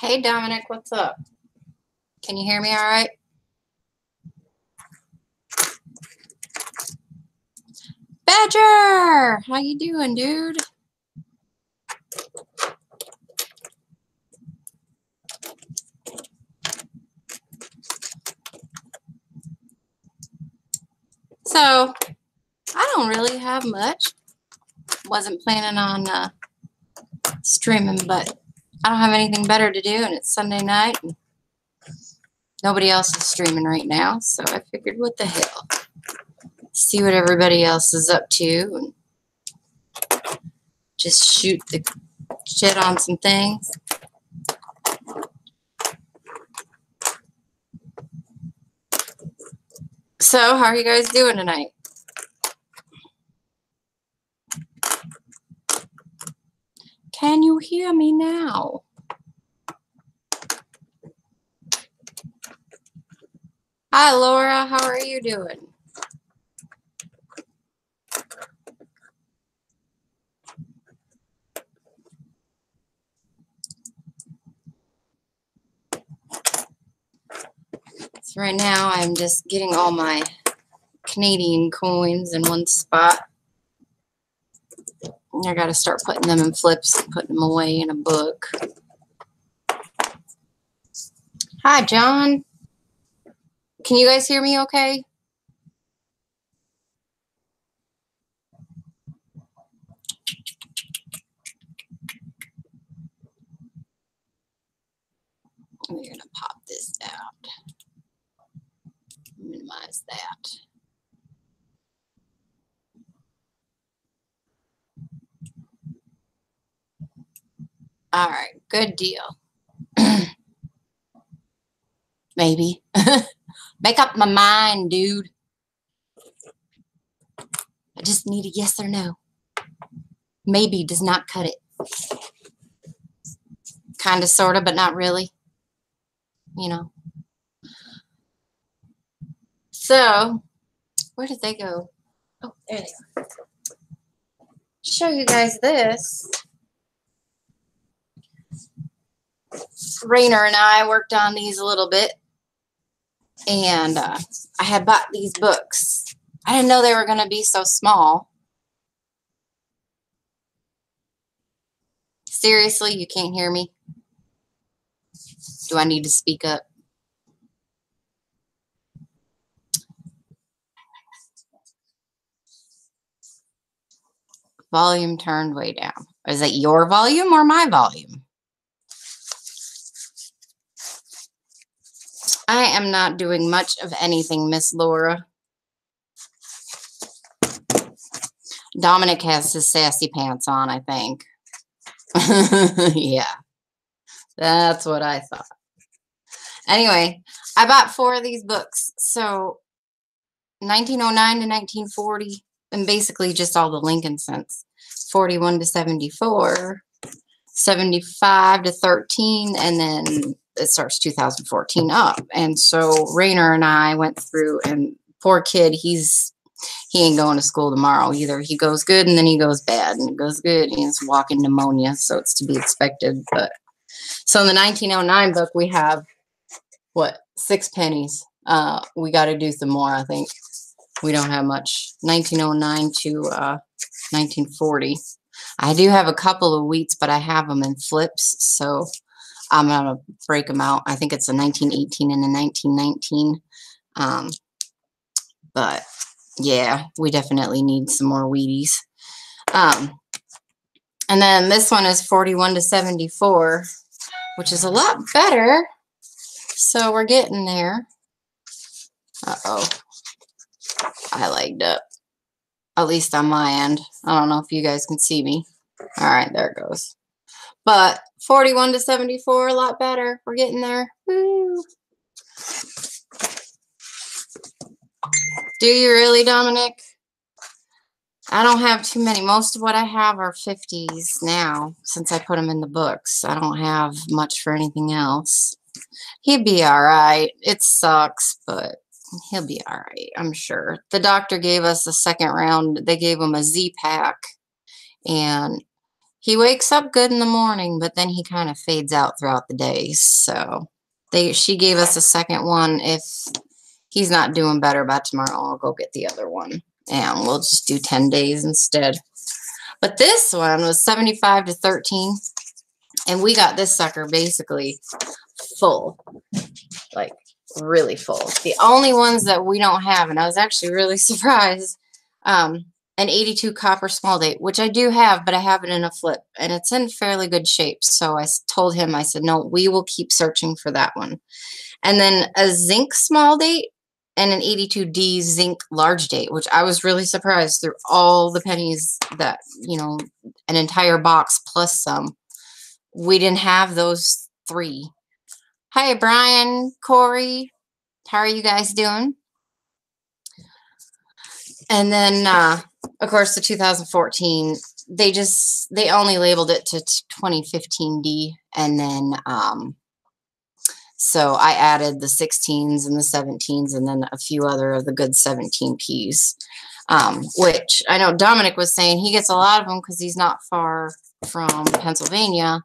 Hey, Dominic, what's up? Can you hear me all right? Badger! How you doing, dude? So, I don't really have much. Wasn't planning on streaming, but I don't have anything better to do, and it's Sunday night, and nobody else is streaming right now, so I figured, what the hell? See what everybody else is up to, and just shoot the shit on some things. So, how are you guys doing tonight? Can you hear me now? Hi, Laura. How are you doing? So right now, I'm just getting all my Canadian coins in one spot. I got to start putting them in flips and putting them away in a book. Hi, John. Can you guys hear me okay? We're going to pop this out. Minimize that. All right, good deal. Maybe. Make up my mind, dude. I just need a yes or no. Maybe does not cut it. Kind of, sort of, but not really. You know. So, where did they go? Oh, there they are. Show you guys this. Rainer and I worked on these a little bit, and I had bought these books. I didn't know they were going to be so small. Seriously, you can't hear me? Do I need to speak up? Volume turned way down. Is it your volume or my volume? I am not doing much of anything, Miss Laura. Dominic has his sassy pants on, I think. Yeah, that's what I thought. Anyway, I bought 4 of these books. So 1909 to 1940, and basically just all the Lincoln cents. 41 to 74, 75 to 13, and then it starts 2014 up. And so Rainer and I went through, and poor kid, he ain't going to school tomorrow either. He goes good and then he goes bad, and it goes good and he's walking pneumonia, so it's to be expected. But so in the 1909 book we have what, 6 pennies. We got to do some more, I think. We don't have much. 1909 to 1940. I do have a couple of wheats, but I have them in flips, so I'm going to break them out. I think it's a 1918 and a 1919. But yeah, we definitely need some more Wheaties. And then this one is 41 to 74, which is a lot better. So we're getting there. Uh-oh. I lagged up. At least on my end. I don't know if you guys can see me. All right, there it goes. But 41 to 74, a lot better. We're getting there. Woo. Do you really, Dominic? I don't have too many. Most of what I have are 50s now, since I put them in the books. I don't have much for anything else. He'd be all right. It sucks, but he'll be all right, I'm sure. The doctor gave us a second round. They gave him a Z-Pack, and He wakes up good in the morning, but then he kind of fades out throughout the day. So she gave us a second one. If he's not doing better by tomorrow, I'll go get the other one. And we'll just do 10 days instead. But this one was 75 to 13. And we got this sucker basically full. Like, really full. The only ones that we don't have, and I was actually really surprised, an 82 copper small date, which I do have, but I have it in a flip, and it's in fairly good shape. So I told him, I said, no, we will keep searching for that one. And then a zinc small date and an 82D zinc large date, which I was really surprised through all the pennies that, you know, an entire box plus some. We didn't have those three. Hi, Brian, Corey. How are you guys doing? And then, of course, the 2014, they only labeled it to 2015D. And then, so I added the 16s and the 17s and then a few other of the good 17Ps, which I know Dominic was saying he gets a lot of them because he's not far from Pennsylvania.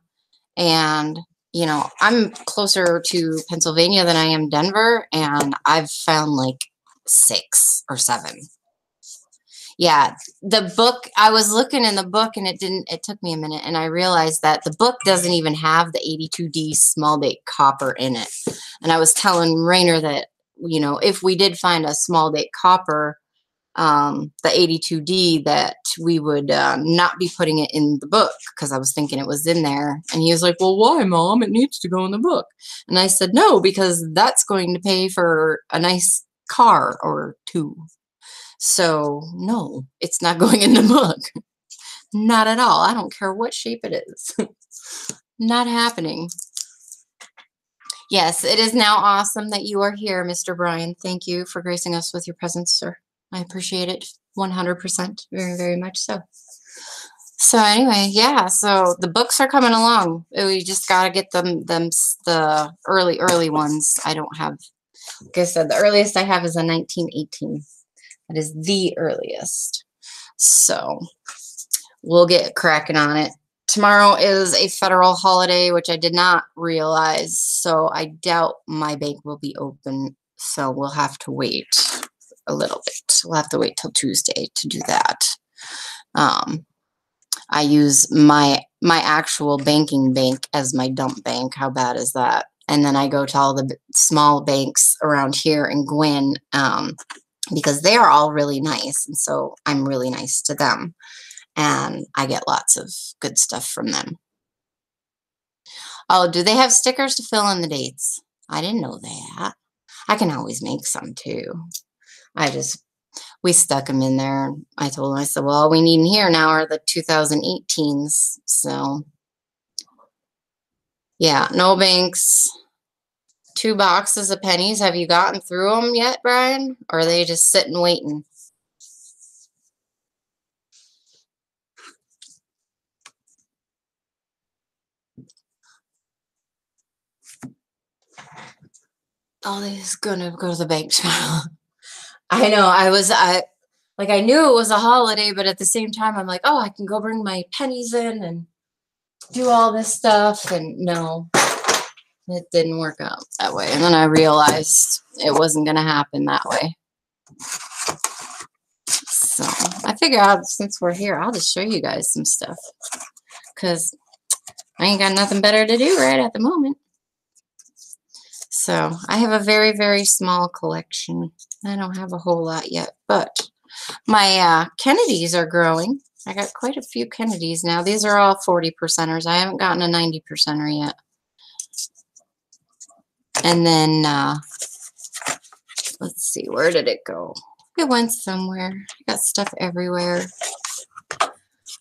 And, you know, I'm closer to Pennsylvania than I am Denver, and I've found like 6 or 7. Yeah, the book, I was looking in the book and it took me a minute, and I realized that the book doesn't even have the 82D small date copper in it. And I was telling Rainer that, you know, if we did find a small date copper, the 82D, that we would not be putting it in the book, because I was thinking it was in there. And he was like, well, why, Mom? It needs to go in the book. And I said, no, because that's going to pay for a nice car or 2. So, no, it's not going in the book. Not at all. I don't care what shape it is. Not happening. Yes, it is now awesome that you are here, Mr. Brian. Thank you for gracing us with your presence, sir. I appreciate it 100%. Very, very much so. So anyway, yeah, so the books are coming along. We just got to get them the early ones. I don't have, like I said, the earliest I have is a 1918. That is the earliest. So we'll get cracking on it. Tomorrow is a federal holiday, which I did not realize. So I doubt my bank will be open. So we'll have to wait a little bit. We'll have to wait till Tuesday to do that. I use my actual banking bank as my dump bank. How bad is that? And then I go to all the small banks around here in Gwyn, because they are all really nice, and so I'm really nice to them, and I get lots of good stuff from them. Oh, do they have stickers to fill in the dates? I didn't know that. I can always make some too. We stuck them in there. I told them, I said, well, all we need in here now are the 2018s. So, yeah, no banks. 2 boxes of pennies. Have you gotten through them yet, Brian? Or are they just sitting waiting? Oh, they're just gonna go to the bank tomorrow. I know. I knew it was a holiday, but at the same time, I'm like, oh, I can go bring my pennies in and do all this stuff. And no, it didn't work out that way. And then I realized it wasn't going to happen that way. So I figure out, since we're here, I'll just show you guys some stuff, because I ain't got nothing better to do right at the moment. So I have a very, very small collection. I don't have a whole lot yet, but my Kennedys are growing. I got quite a few Kennedys now. These are all 40%ers. I haven't gotten a 90%er yet. And then, let's see, where did it go? It went somewhere. I got stuff everywhere.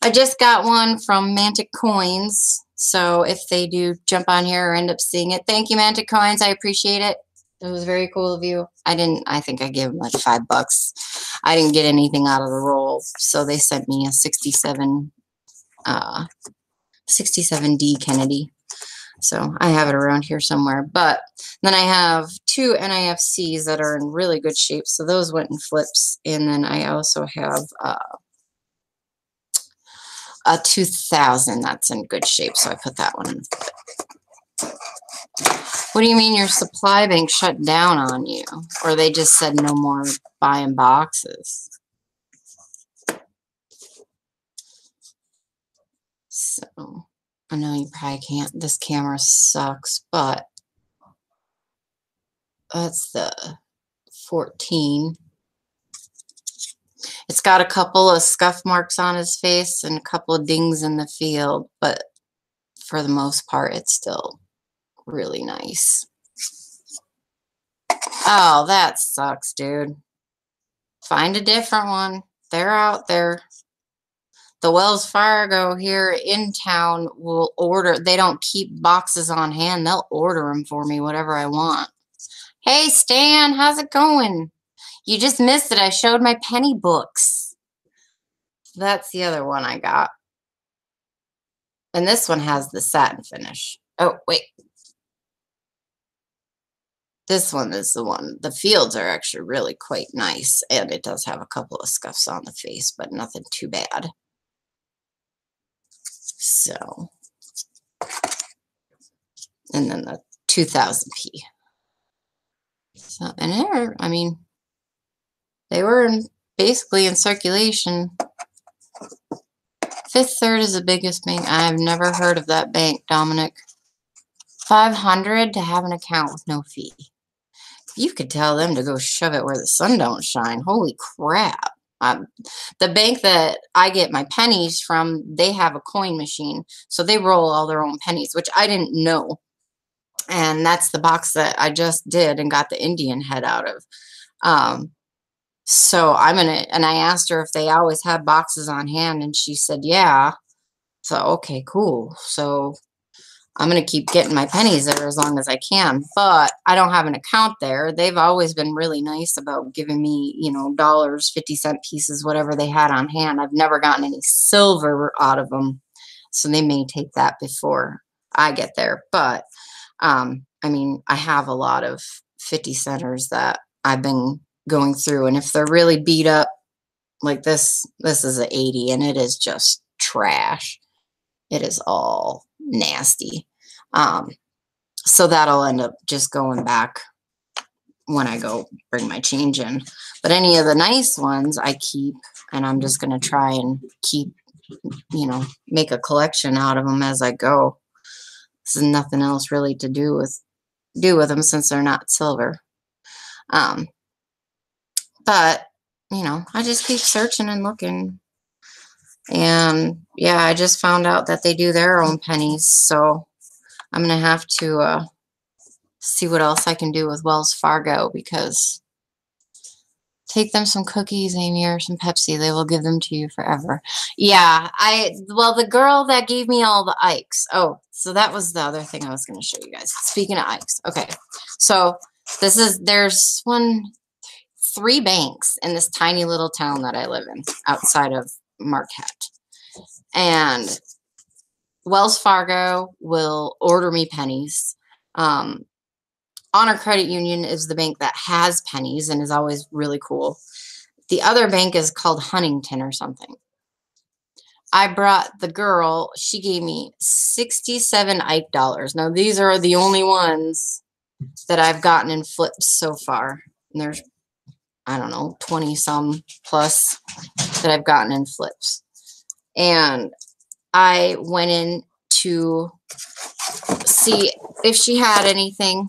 I just got one from Mantic Coins. So if they do jump on here or end up seeing it, thank you, Mantic Coins. I appreciate it. It was very cool of you. I think I gave them like $5. I didn't get anything out of the roll. So they sent me a 67D Kennedy. So I have it around here somewhere. But then I have 2 NIFCs that are in really good shape. So those went in flips. And then I also have A 2000, that's in good shape, so I put that one in. What do you mean your supply bank shut down on you? Or they just said no more buying boxes? So, I know you probably can't, this camera sucks, but that's the 14. It's got a couple of scuff marks on his face and a couple of dings in the field, but for the most part, it's still really nice. Oh, that sucks, dude. Find a different one. They're out there. The Wells Fargo here in town will order. They don't keep boxes on hand. They'll order them for me, whatever I want. Hey, Stan, how's it going? You just missed it. I showed my penny books. That's the other one I got. And this one has the satin finish. Oh, wait. This one is the one. The fields are actually really quite nice. And it does have a couple of scuffs on the face, but nothing too bad. So, and then the 2000p. So, and there, I mean, they were basically in circulation. Fifth Third is the biggest bank. I've never heard of that bank, Dominic. $500 to have an account with no fee. You could tell them to go shove it where the sun don't shine. Holy crap. The bank that I get my pennies from, they have a coin machine. So they roll all their own pennies, which I didn't know. And that's the box that I just did and got the Indian head out of. So I'm going to, and I asked her if they always had boxes on hand, and she said, yeah. So, okay, cool. So I'm going to keep getting my pennies there as long as I can, but I don't have an account there. They've always been really nice about giving me, you know, dollars, 50-cent pieces, whatever they had on hand. I've never gotten any silver out of them. So they may take that before I get there. But, I mean, I have a lot of 50 centers that I've been going through, and if they're really beat up, like this is an 80, and it is just trash. It is all nasty. So that'll end up just going back when I go bring my change in. But any of the nice ones I keep, and I'm just going to try and keep, you know, make a collection out of them as I go. There's nothing else really to do with them since they're not silver. But, you know, I just keep searching and looking. And, yeah, I just found out that they do their own pennies. So I'm going to have to see what else I can do with Wells Fargo, because take them some cookies, Amy, or some Pepsi. They will give them to you forever. Yeah, well, the girl that gave me all the Ikes. Oh, so that was the other thing I was going to show you guys. Speaking of Ikes. Okay, so there's 3 banks in this tiny little town that I live in outside of Marquette. And Wells Fargo will order me pennies. Honor Credit Union is the bank that has pennies and is always really cool. The other bank is called Huntington or something. I brought the girl, she gave me 67 Ike dollars. Now, these are the only ones that I've gotten in flips so far. And there's, I don't know, 20-some plus that I've gotten in flips. And I went in to see if she had anything,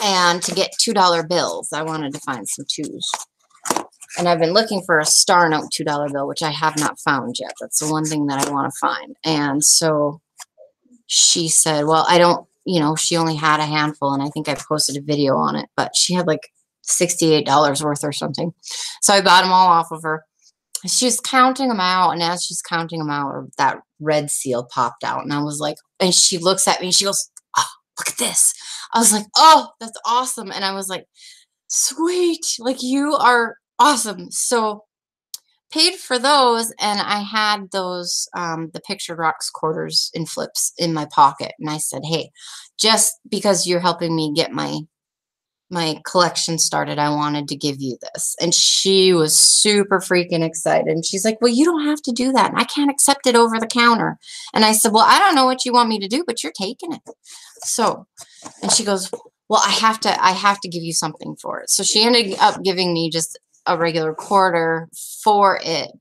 and to get $2 bills. I wanted to find some 2s. And I've been looking for a Star Note $2 bill, which I have not found yet. That's the one thing that I want to find. And so she said, well, I don't, you know, she only had a handful, and I think I posted a video on it, but she had like $68 worth or something. So I bought them all off of her. She was counting them out, and as she's counting them out, that red seal popped out, and I was like, and she looks at me and she goes, oh, look at this. I was like, oh, that's awesome. And I was like, sweet, like, you are awesome. So paid for those, and I had those the Pictured Rocks quarters in flips in my pocket, and I said, hey, just because you're helping me get my my collection started, I wanted to give you this. And she was super freaking excited. And she's like, well, you don't have to do that. And I can't accept it over the counter. And I said, well, I don't know what you want me to do, but you're taking it. So, and she goes, well, I have to give you something for it. So she ended up giving me just a regular quarter for it.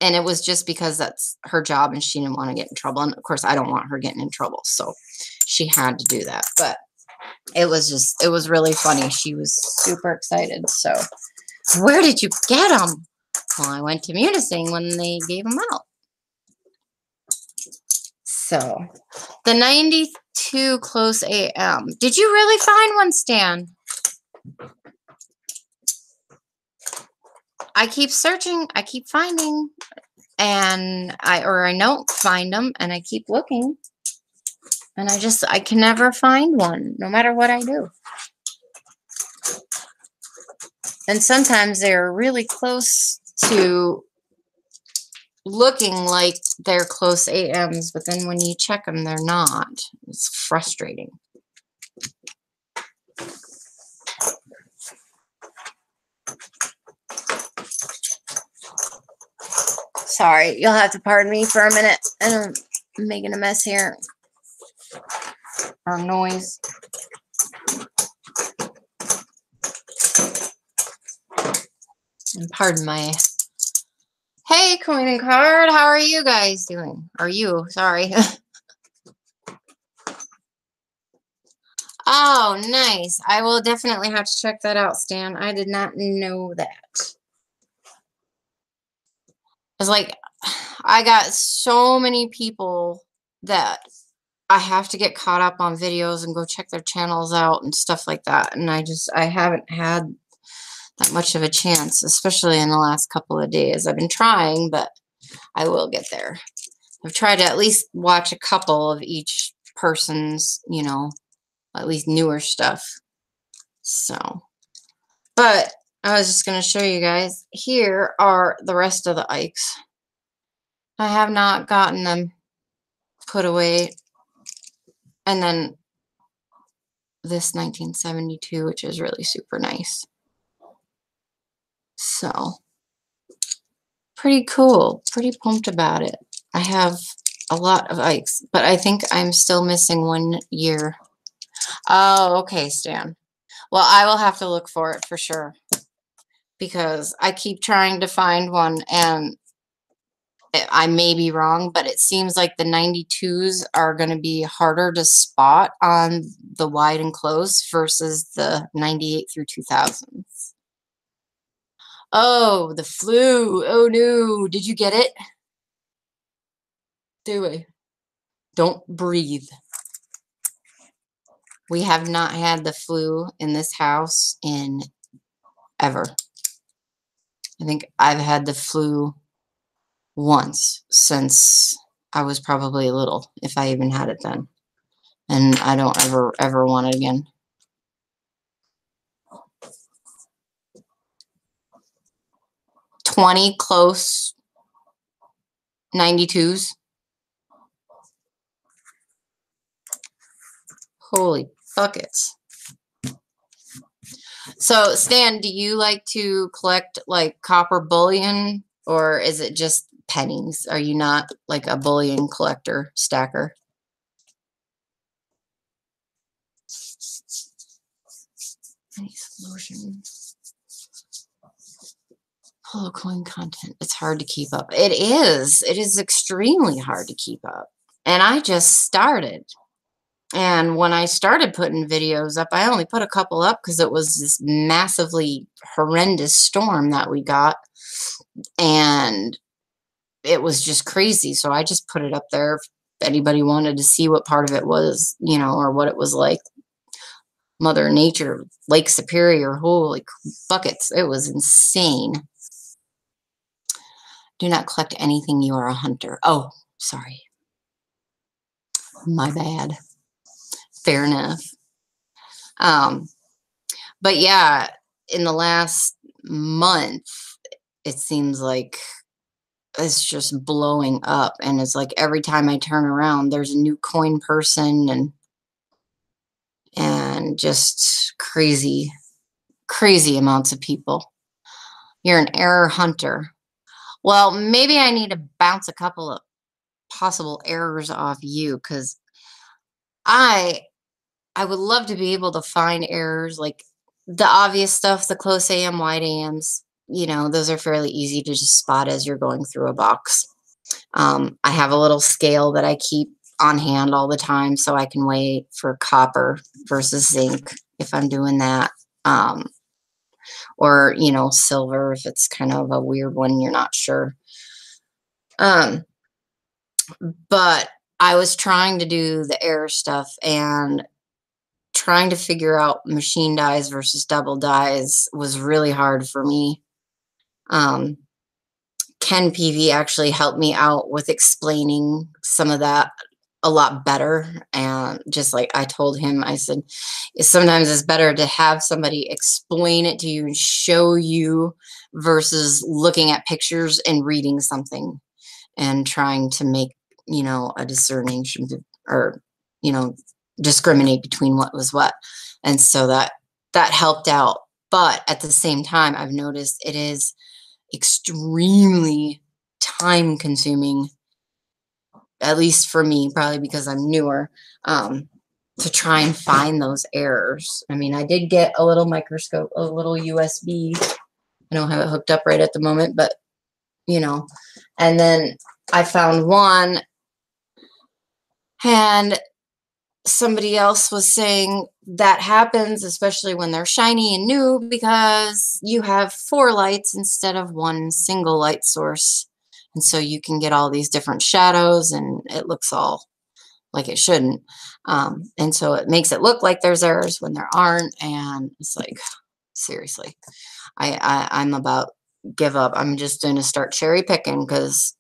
And it was just because that's her job and she didn't want to get in trouble. And of course, I don't want her getting in trouble. So she had to do that. But it was really funny. She was super excited. So where did you get them? Well, I went to Munising when they gave them out. So the 92 close AM. Did you really find one, Stan? I keep searching. I keep finding. And I don't find them. And I keep looking. And I can never find one, no matter what I do. And sometimes they're really close to looking like they're close AMs, but then when you check them, they're not. It's frustrating. Sorry, you'll have to pardon me for a minute. I'm making a mess here. Or noise. And pardon my... Hey, Coin and Card, how are you guys doing? Sorry. Oh, nice. I will definitely have to check that out, Stan. I did not know that. It's like, I got so many people that I have to get caught up on videos and go check their channels out and stuff like that. And I haven't had that much of a chance, especially in the last couple of days. I've been trying, but I will get there. I've tried to at least watch a couple of each person's, you know, at least newer stuff. So, but I was just going to show you guys. Here are the rest of the Ikes. I have not gotten them put away. And then this 1972, which is really super nice. So, pretty cool. Pretty pumped about it. I have a lot of Ikes, but I think I'm still missing 1 year. Oh, okay, Stan. Well, I will have to look for it for sure, because I keep trying to find one, and I may be wrong, but it seems like the 92s are going to be harder to spot on the wide and close versus the 98 through 2000s. Oh, the flu. Oh, no. Did you get it? Stay away. Don't breathe. We have not had the flu in this house in ever. I think I've had the flu once since I was probably little, if I even had it then. And I don't ever want it again. $20 close 92s. Holy buckets. So, Stan, do you like to collect like copper bullion, or is it just pennies? Are you not like a bullion collector, stacker? Nice lotion. Hollow coin content. It's hard to keep up. It is. It is extremely hard to keep up. And I just started. And when I started putting videos up, I only put a couple up because it was this massively horrendous storm that we got. And it was just crazy. So I just put it up there if anybody wanted to see what part of it was, you know, or what it was like. Mother Nature, Lake Superior, holy buckets. It was insane. Do not collect anything. You are a hunter. Oh, sorry. My bad. Fair enough. But yeah, in the last month, it seems like it's just blowing up. And it's like every time I turn around, there's a new coin person. And and just crazy, crazy amounts of people. You're an error hunter. Well, maybe I need to bounce a couple of possible errors off you, because I I would love to be able to find errors like the obvious stuff, the close AM, wide AMs. Those are fairly easy to just spot as you're going through a box. I have a little scale that I keep on hand all the time so I can weigh for copper versus zinc if I'm doing that. Or, silver if it's kind of a weird one, you're not sure. But I was trying to do the error stuff and trying to figure out machine dies versus double dies was really hard for me. Ken PV actually helped me out with explaining some of that a lot better. And just like I told him, I said, sometimes it's better to have somebody explain it to you and show you versus looking at pictures and reading something and trying to make, a discernation or, discriminate between what was what. And so that helped out. But at the same time, I've noticed it is extremely time consuming, at least for me, probably because I'm newer, to try and find those errors. I mean, I did get a little microscope, a little USB. I don't have it hooked up right at the moment, but and then I found one, and somebody else was saying that happens, especially when they're shiny and new, because you have 4 lights instead of one single light source. And so you can get all these different shadows and it looks all like it shouldn't. And so it makes it look like there's errors when there aren't. And it's like, seriously, I'm about give up. I'm just going to start cherry picking because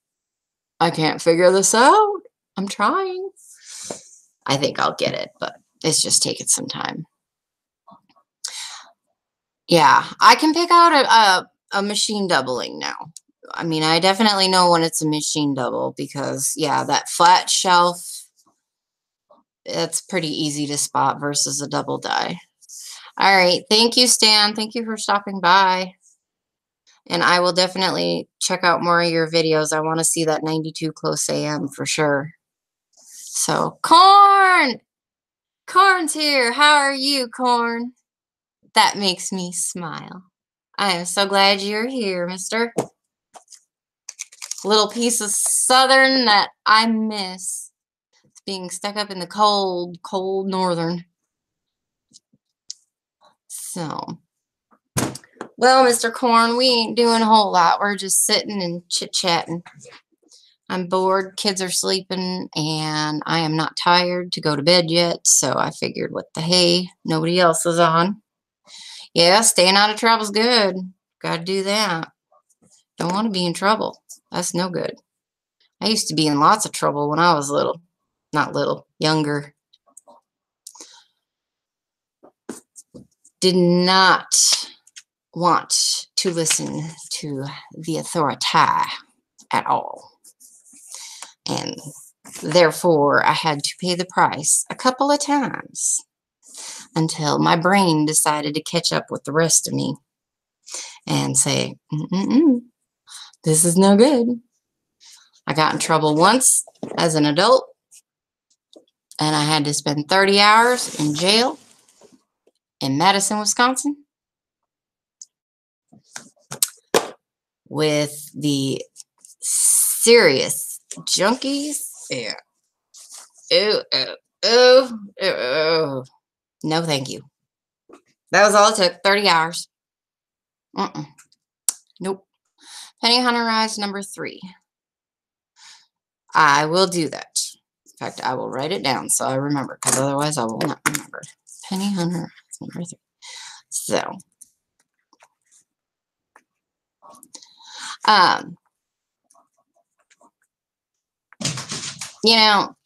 I can't figure this out. I'm trying. I think I'll get it, but it's just taking some time. Yeah, I can pick out a machine doubling now. I mean, I definitely know when it's a machine double because, yeah, that flat shelf, it's pretty easy to spot versus a double die. All right. Thank you, Stan. Thank you for stopping by. And I will definitely check out more of your videos. I want to see that 92 close AM for sure. So, Corn! Corn's here. How are you, Corn? That makes me smile. I am so glad you're here, mister. Little piece of southern that I miss. It's being stuck up in the cold, cold northern. So, well, Mr. Corn, we ain't doing a whole lot. We're just sitting and chit-chatting. I'm bored, kids are sleeping, and I am not tired to go to bed yet, so I figured, what the hey, nobody else is on. Yeah, staying out of trouble's good. Gotta do that. Don't want to be in trouble. That's no good. I used to be in lots of trouble when I was little. Not little, younger. Did not want to listen to the authority at all. And therefore, I had to pay the price a couple of times until my brain decided to catch up with the rest of me and say, this is no good. I got in trouble once as an adult, and I had to spend 30 hours in jail in Madison, Wisconsin, with the serious junkies. Yeah. Ooh, ooh, ooh, ooh. No, thank you. That was all it took. 30 hours. Nope. Penny Hunter Rise number 3. I will do that. In fact, I will write it down so I remember, because otherwise I will not remember. Penny Hunter Rise number 3. So, you know,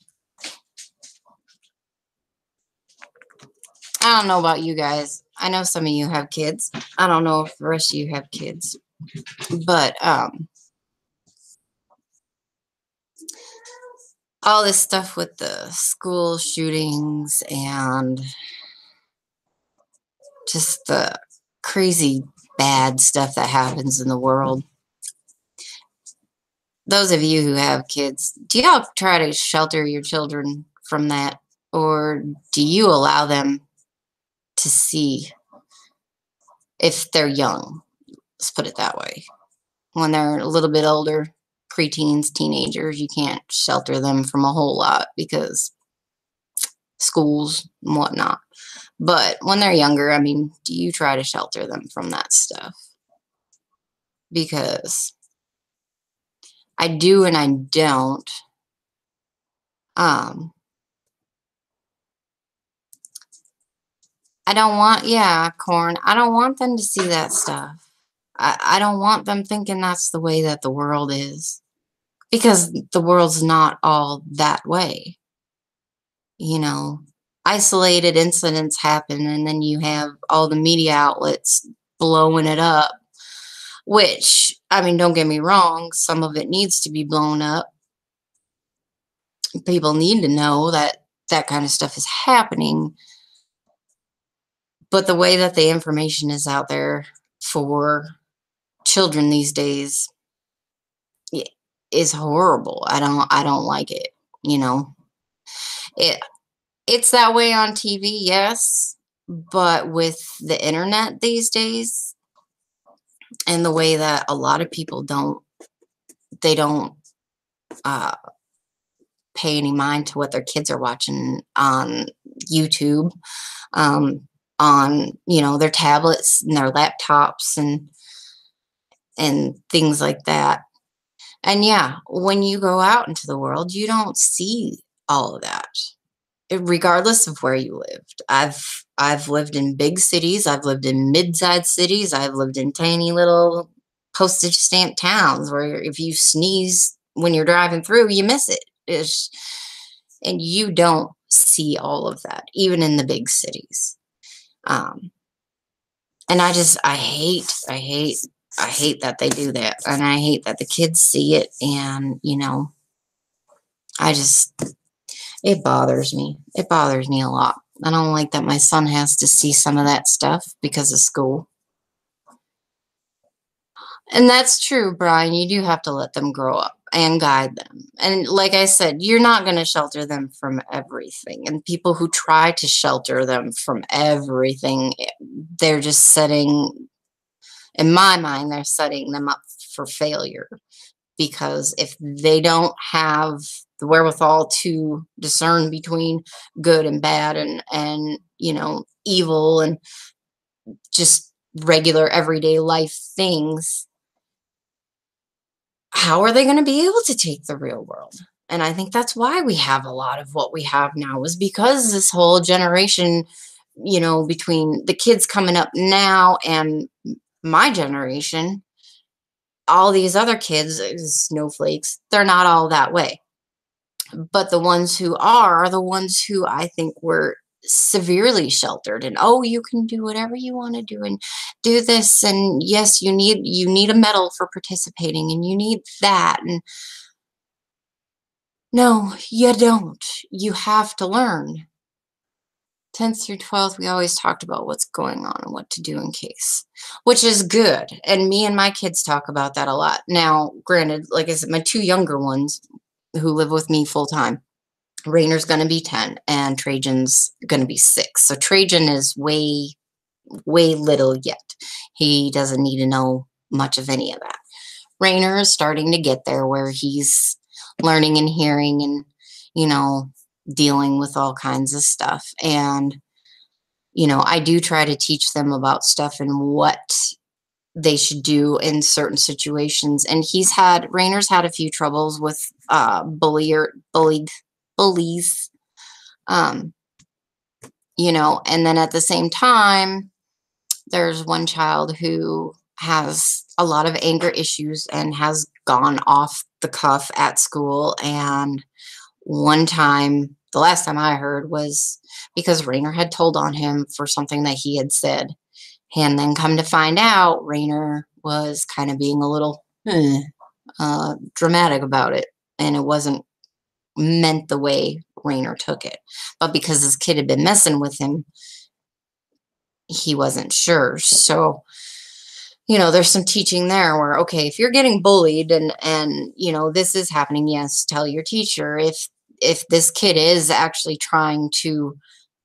I don't know about you guys. I know some of you have kids. I don't know if the rest of you have kids. But, all this stuff with the school shootings and just the crazy bad stuff that happens in the world. Those of you who have kids, do y'all try to shelter your children from that? Or do you allow them to see if they're young? Let's put it that way. When they're a little bit older, preteens, teenagers, you can't shelter them from a whole lot because schools and whatnot. But when they're younger, I mean, do you try to shelter them from that stuff? Because I do and I don't. I don't want, yeah, corn. I don't want them to see that stuff. I don't want them thinking that's the way that the world is. Because the world's not all that way. You know, isolated incidents happen, and then you have all the media outlets blowing it up. Which, I mean, don't get me wrong, some of it needs to be blown up. People need to know that that kind of stuff is happening. But the way that the information is out there for children these days is horrible. I don't like it, you know. It's that way on TV, yes, but with the internet these days and the way that a lot of people don't pay any mind to what their kids are watching on YouTube, on, you know, their tablets and their laptops and things like that. And yeah, when you go out into the world, you don't see all of that, regardless of where you lived. I've lived in big cities, I've lived in mid-sized cities, I've lived in tiny little postage stamp towns where if you sneeze when you're driving through, you miss it. And you don't see all of that, even in the big cities. And I hate that they do that, and I hate that the kids see it, and you know, it bothers me. It bothers me a lot. I don't like that my son has to see some of that stuff because of school. And that's true, Brian. You do have to let them grow up and guide them. And like I said, you're not going to shelter them from everything. And people who try to shelter them from everything, they're just setting, in my mind, they're setting them up for failure. Because if they don't have the wherewithal to discern between good and bad and you know, evil and just regular everyday life things, how are they going to be able to take the real world? And I think that's why we have a lot of what we have now, is because this whole generation, you know, between the kids coming up now and my generation, all these other kids, snowflakes, they're not all that way. But the ones who are the ones who I think were severely sheltered, and oh, you can do whatever you want to do and do this, and yes, you need a medal for participating, and you need that, and no, you don't. You have to learn. 10th through 12th, we always talked about what's going on and what to do in case, which is good. And me and my kids talk about that a lot. Now, granted, like I said, my two younger ones who live with me full time, Rainer's going to be 10 and Trajan's going to be 6. So Trajan is way little yet. He doesn't need to know much of any of that. Rainer is starting to get there where he's learning and hearing and, you know, dealing with all kinds of stuff. And, you know, I do try to teach them about stuff and what they should do in certain situations. And Rainer's had a few troubles with bullies, you know, and then at the same time, there's one child who has a lot of anger issues and has gone off the cuff at school. And one time, the last time I heard, was because Rainer had told on him for something that he had said. And then come to find out, Rainer was kind of being a little dramatic about it. And it wasn't meant the way Rainer took it. But because this kid had been messing with him, he wasn't sure. So, there's some teaching there where, okay, if you're getting bullied and this is happening, yes, tell your teacher. If this kid is actually trying to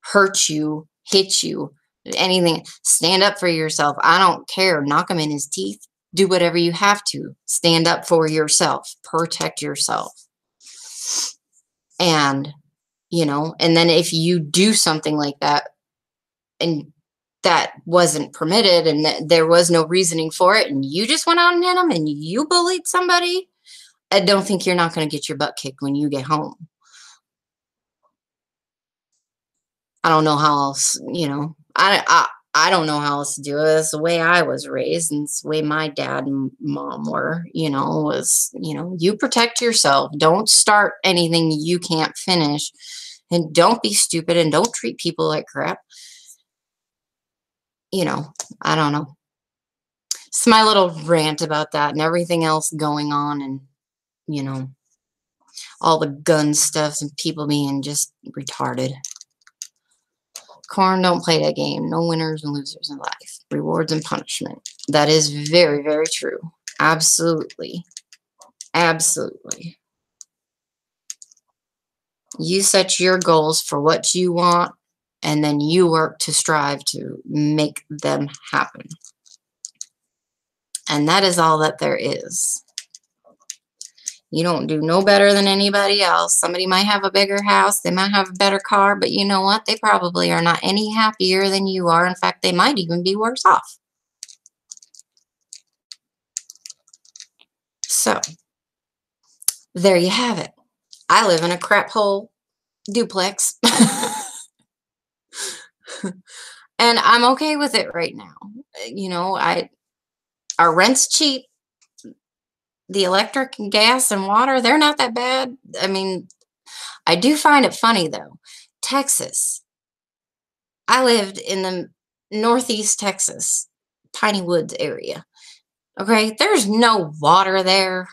hurt you, hit you, anything, stand up for yourself. I don't care. Knock him in his teeth. Do whatever you have to. Stand up for yourself. Protect yourself. And, and then if you do something like that and that wasn't permitted and there was no reasoning for it and you just went out and hit them and you bullied somebody, I don't think you're not going to get your butt kicked when you get home. I don't know how else, I don't know how else to do it. It's the way I was raised and it's the way my dad and mom were, was, you protect yourself. Don't start anything you can't finish, and don't be stupid and don't treat people like crap. I don't know. It's my little rant about that and everything else going on, and, all the gun stuff and people being just retarded. Corn, don't play that game. No winners and losers in life. Rewards and punishment. That is very, very true. Absolutely. Absolutely. You set your goals for what you want, and then you work to strive to make them happen. And that is all that there is. You don't do no better than anybody else. Somebody might have a bigger house. They might have a better car. But you know what? They probably are not any happier than you are. In fact, they might even be worse off. So, there you have it. I live in a crap hole duplex. And I'm okay with it right now. Our rent's cheap. The electric and gas and water, they're not that bad. I mean, I do find it funny, though. Texas. I lived in the northeast Texas, Piney Woods area. Okay, there's no water there.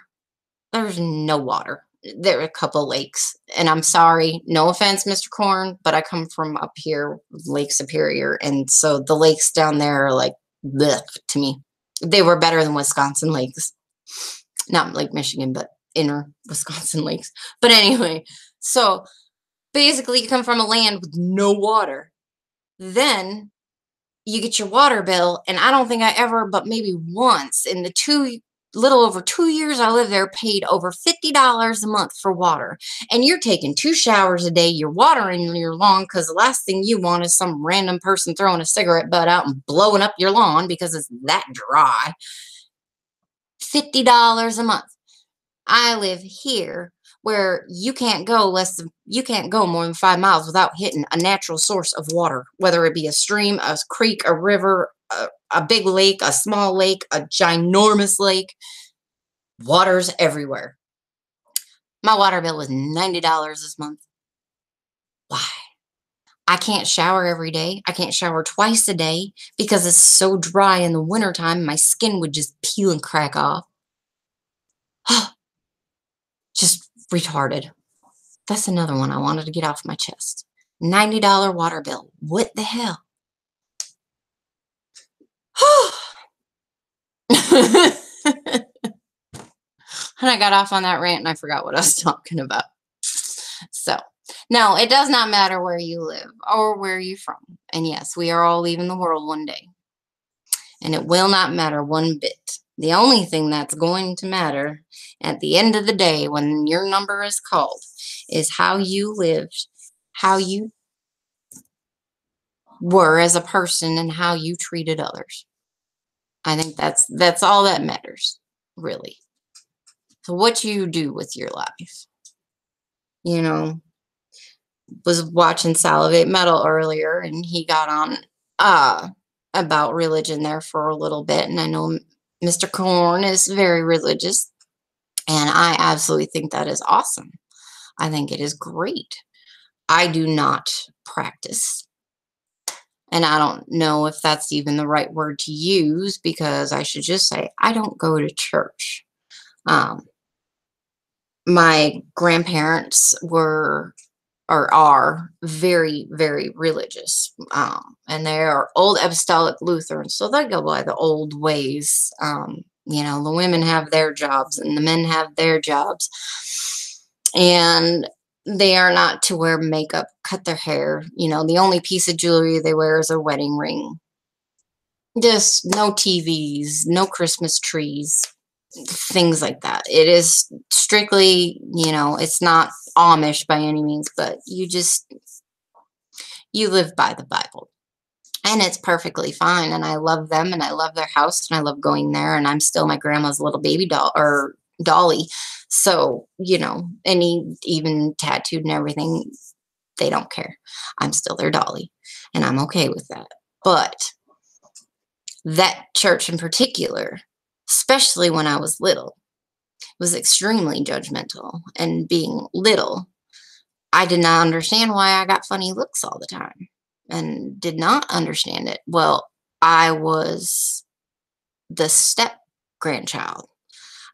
There's no water. There are a couple lakes. And I'm sorry, no offense, Mr. Corn, but I come from up here, Lake Superior. And so the lakes down there are like, blech to me. They were better than Wisconsin lakes. Not Lake Michigan, but inner Wisconsin lakes. But anyway, so basically you come from a land with no water. Then you get your water bill, and I don't think I ever, but maybe once in the little over 2 years I lived there, paid over $50 a month for water. And you're taking 2 showers a day, you're watering your lawn, because the last thing you want is some random person throwing a cigarette butt out and blowing up your lawn because it's that dry. $50 a month. I live here where you can't go more than 5 miles without hitting a natural source of water, whether it be a stream, a creek, a river, a big lake, a small lake, a ginormous lake. Water's everywhere. My water bill was $90 this month. Why? I can't shower every day. I can't shower twice a day because it's so dry in the wintertime. My skin would just peel and crack off. Just retarded. That's another one I wanted to get off my chest. $90 water bill. What the hell? And I got off on that rant and I forgot what I was talking about. So, no, it does not matter where you live or where you're from. And yes, we are all leaving the world one day. And it will not matter one bit. The only thing that's going to matter at the end of the day when your number is called is how you lived, how you were as a person, and how you treated others. I think that's all that matters, really. So what you do with your life. Was watching Salivate Metal earlier, and he got on about religion there for a little bit, and I know Mr. Corn is very religious, and I absolutely think that is awesome. I think it is great. I do not practice, and I don't know if that's even the right word to use, because I should just say I don't go to church. My grandparents were or are very, very religious. And they are old apostolic Lutherans, so they go by the old ways. The women have their jobs and the men have their jobs. And they are not to wear makeup, cut their hair. The only piece of jewelry they wear is a wedding ring. Just no TVs, no Christmas trees, things like that. It is strictly, it's not Amish by any means, but you live by the Bible. And it's perfectly fine. And I love them and I love their house and I love going there. And I'm still my grandma's little baby doll or dolly. So, even tattooed and everything, they don't care. I'm still their dolly and I'm okay with that. But that church in particular, especially when I was little, was extremely judgmental. And being little, I did not understand why I got funny looks all the time and did not understand it. Well, I was the step grandchild.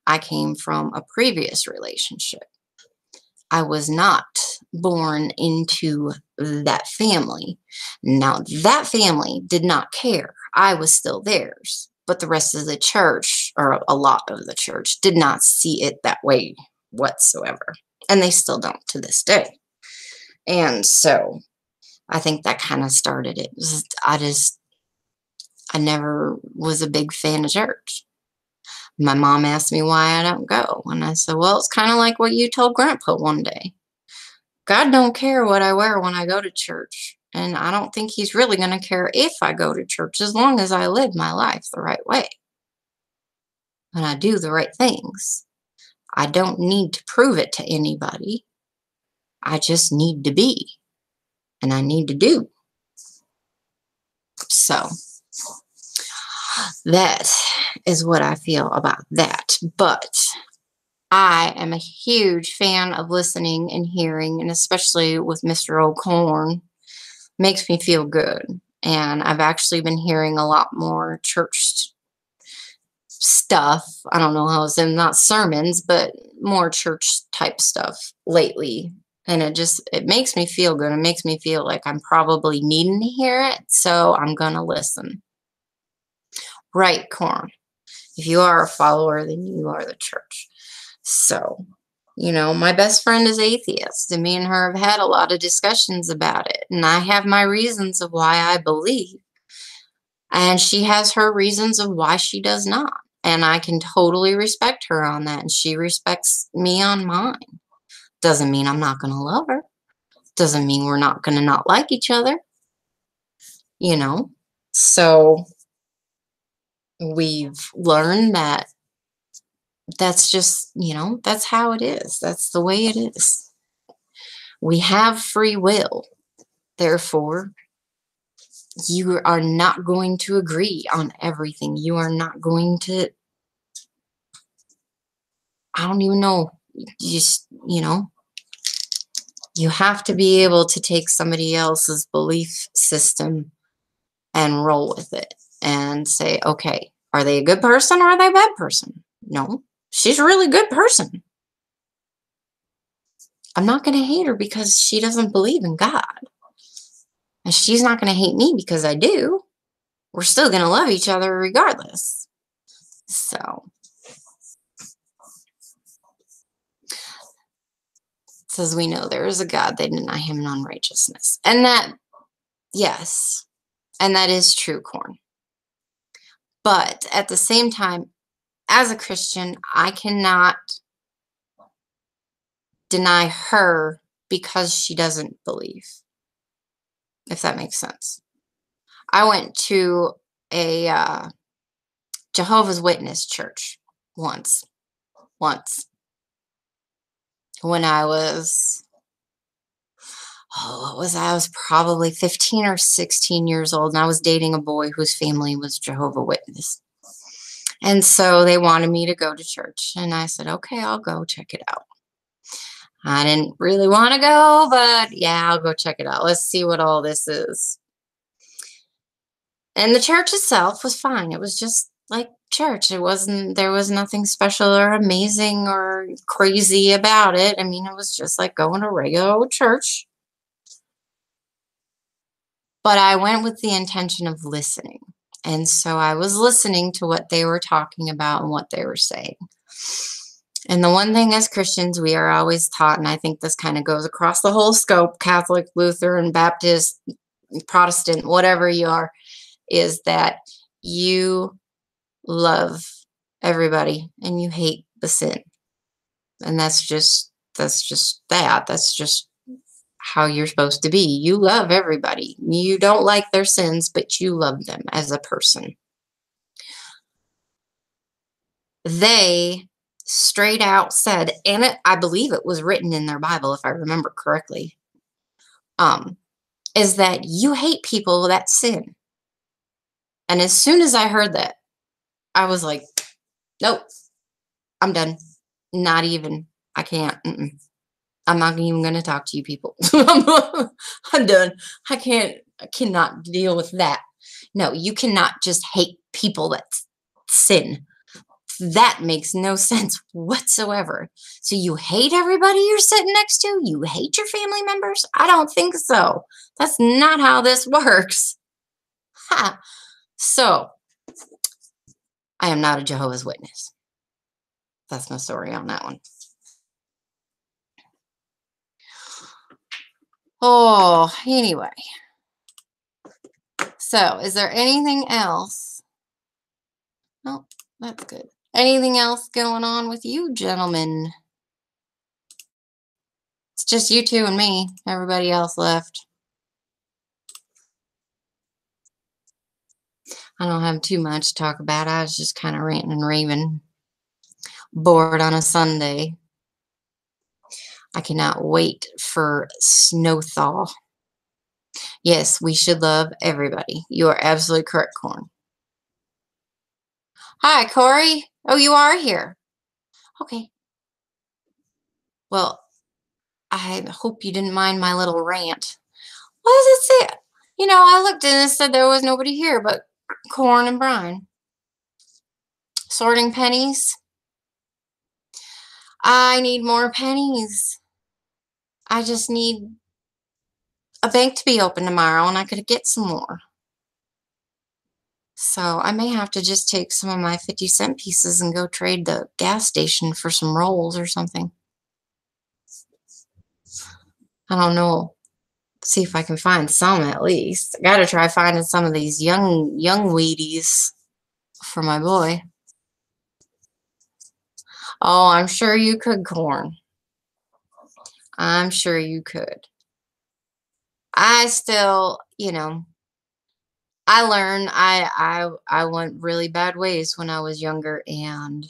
I came from a previous relationship. I was not born into that family. Now, that family did not care. I was still theirs. But the rest of the church, or a lot of the church, did not see it that way whatsoever. And they still don't to this day. And so I think that kind of started it. I never was a big fan of church. My mom asked me why I don't go. And I said, well, it's kind of like what you told Grandpa one day. God don't care what I wear when I go to church. And I don't think he's really going to care if I go to church as long as I live my life the right way. And I do the right things. I don't need to prove it to anybody. I just need to be. And I need to do. So that is what I feel about that. But I am a huge fan of listening and hearing, and especially with Mr. O'Corn, makes me feel good. And I've actually been hearing a lot more church stuff. I don't know how it's in, not sermons, but more church type stuff lately. And it makes me feel good. It makes me feel like I'm probably needing to hear it. So I'm going to listen. Right, Corn. If you are a follower, then you are the church. So, my best friend is atheist, and me and her have had a lot of discussions about it. And I have my reasons of why I believe. And she has her reasons of why she does not. And I can totally respect her on that. And she respects me on mine. Doesn't mean I'm not going to love her. Doesn't mean we're not going to not like each other. So we've learned that that's just, that's how it is. That's the way it is. We have free will. Therefore, you are not going to agree on everything. You are not going to, I don't even know, just, you have to be able to take somebody else's belief system and roll with it and say, okay, are they a good person or are they a bad person? No, she's a really good person. I'm not going to hate her because she doesn't believe in God. And she's not going to hate me because I do. We're still going to love each other regardless. So, it says we know there is a God, they deny him in unrighteousness. And that, yes, and that is true, Corn. But at the same time, as a Christian, I cannot deny her because she doesn't believe, if that makes sense. I went to a Jehovah's Witness church once when I was, what was I? I was probably 15 or 16 years old, and I was dating a boy whose family was Jehovah's Witness. And so they wanted me to go to church, and I said, okay, I'll go check it out. I didn't really want to go, but yeah, I'll go check it out. Let's see what all this is. And the church itself was fine. It was just like church. There was nothing special or amazing or crazy about it. I mean, it was just like going to regular old church. But I went with the intention of listening. And so I was listening to what they were talking about and what they were saying. And the one thing as Christians we are always taught, and I think this kind of goes across the whole scope, Catholic, Lutheran, Baptist, Protestant, whatever you are, is that you love everybody and you hate the sin. And that's just that. That's just how you're supposed to be. You love everybody. You don't like their sins, but you love them as a person. They straight out said, and I believe it was written in their Bible, if I remember correctly, is that you hate people that sin. And as soon as I heard that, I was like, nope, I'm done. Not even. I can't. I'm not even going to talk to you people. I'm done. I cannot deal with that. No, you cannot just hate people that sin. That makes no sense whatsoever. So you hate everybody you're sitting next to? You hate your family members? I don't think so. That's not how this works. Ha. So, I am not a Jehovah's Witness. That's my story on that one. Oh, anyway. So, is there anything else? No, that's good. Anything else going on with you, gentlemen? It's just you two and me. Everybody else left. I don't have too much to talk about. I was just kind of ranting and raving. Bored on a Sunday. I cannot wait for snow thaw. Yes, we should love everybody. You are absolutely correct, Corn. Hi, Corey. Oh, you are here. Okay. Well, I hope you didn't mind my little rant. What does it say? You know, I looked and it said there was nobody here but Corn and Brian. Sorting pennies. I need more pennies. I just need a bank to be open tomorrow and I could get some more. So I may have to just take some of my 50-cent pieces and go trade the gas station for some rolls or something. I don't know. See if I can find some at least. I gotta try finding some of these young Wheaties for my boy. Oh, I'm sure you could, Corn. I'm sure you could. I still, you know, I learned I went really bad ways when I was younger, and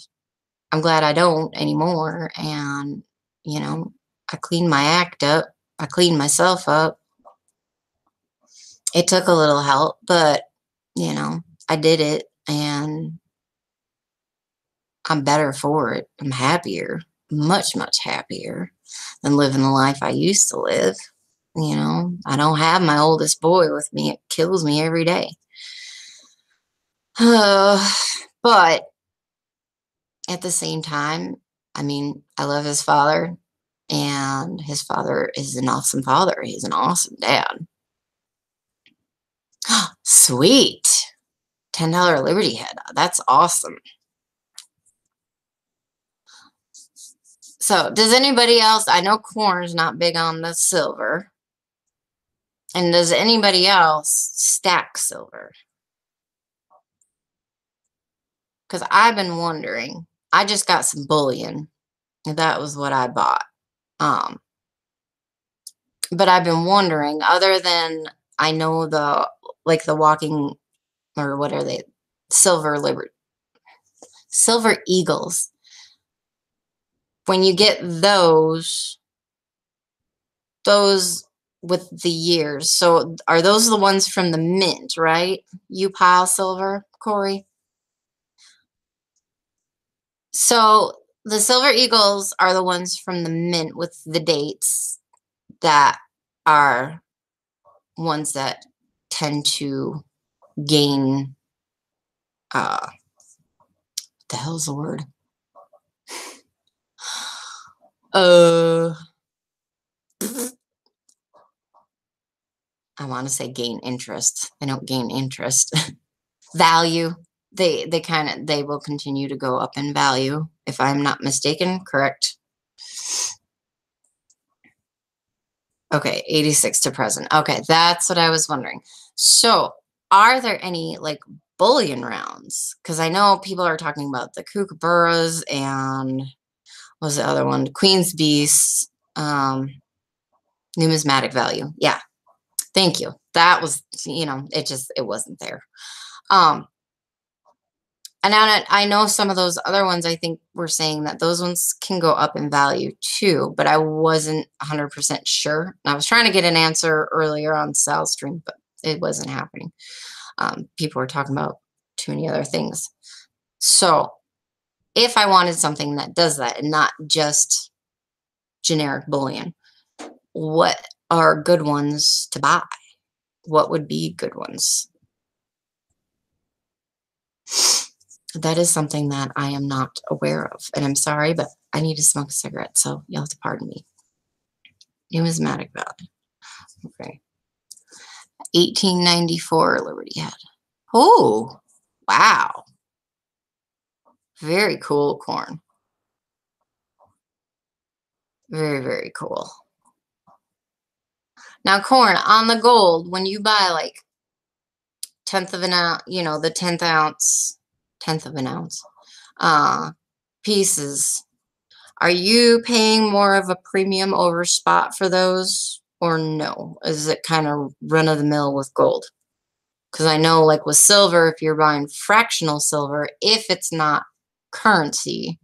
I'm glad I don't anymore. And, you know, I cleaned my act up. I cleaned myself up. It took a little help, but, you know, I did it, and I'm better for it. I'm happier, much, much happier than living the life I used to live. You know, I don't have my oldest boy with me. It kills me every day. But at the same time, I mean, I love his father, and his father is an awesome father. He's an awesome dad. Sweet. $10 Liberty Head. That's awesome. So, does anybody else, I know Corn's not big on the silver. And does anybody else stack silver? Because I've been wondering. I just got some bullion. That was what I bought. But I've been wondering, other than I know the walking, or what are they? Silver Eagles. When you get those with the years. So are those the ones from the mint, right? You pile silver, Corey? So the Silver Eagles are the ones from the mint with the dates that are ones that tend to gain, what the hell's the word? I'm want to say gain interest. They don't gain interest. Value. They will continue to go up in value, if I'm not mistaken, correct? Okay, 86 to present. Okay, that's what I was wondering. So, are there any like bullion rounds? Because I know people are talking about the kookaburras and what was the other one? Queen's Beasts, numismatic value. Yeah, thank you. That was, it wasn't there. And I know some of those other ones, I think were saying that those ones can go up in value too, but I wasn't 100% sure. And I was trying to get an answer earlier on Sal's stream, but it wasn't happening. People were talking about too many other things. So if I wanted something that does that and not just generic bullion, what are good ones to buy? What would be good ones? That is something that I am not aware of. And I'm sorry, but I need to smoke a cigarette, so you'll have to pardon me. Numismatic value. Okay. 1894 Liberty Head. Oh, wow. Very cool corn. Very, very cool. Now, corn on the gold, when you buy like 10th of an ounce, the 10th of an ounce pieces, are you paying more of a premium over spot for those or no? Is it kind of run of the mill with gold? Because I know like with silver, if you're buying fractional silver, if it's not currency,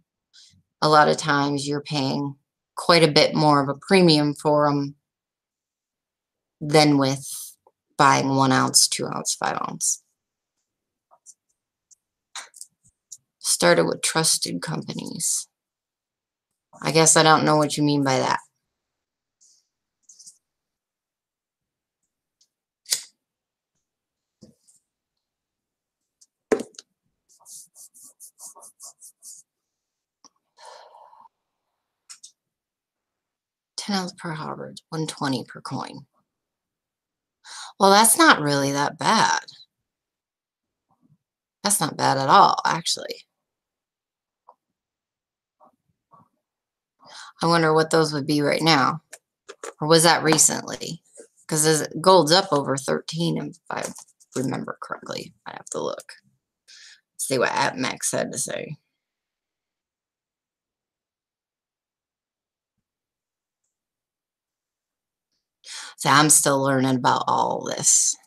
a lot of times you're paying quite a bit more of a premium for them than with buying 1 ounce, 2 ounce, 5 ounce. Started with trusted companies. I guess I don't know what you mean by that. $10 per Harvard, 120 per coin. Well, that's not really that bad. That's not bad at all, actually. I wonder what those would be right now. Or was that recently? Because gold's up over 13, if I remember correctly. I have to look. See what AppMax had to say. So I'm still learning about all this.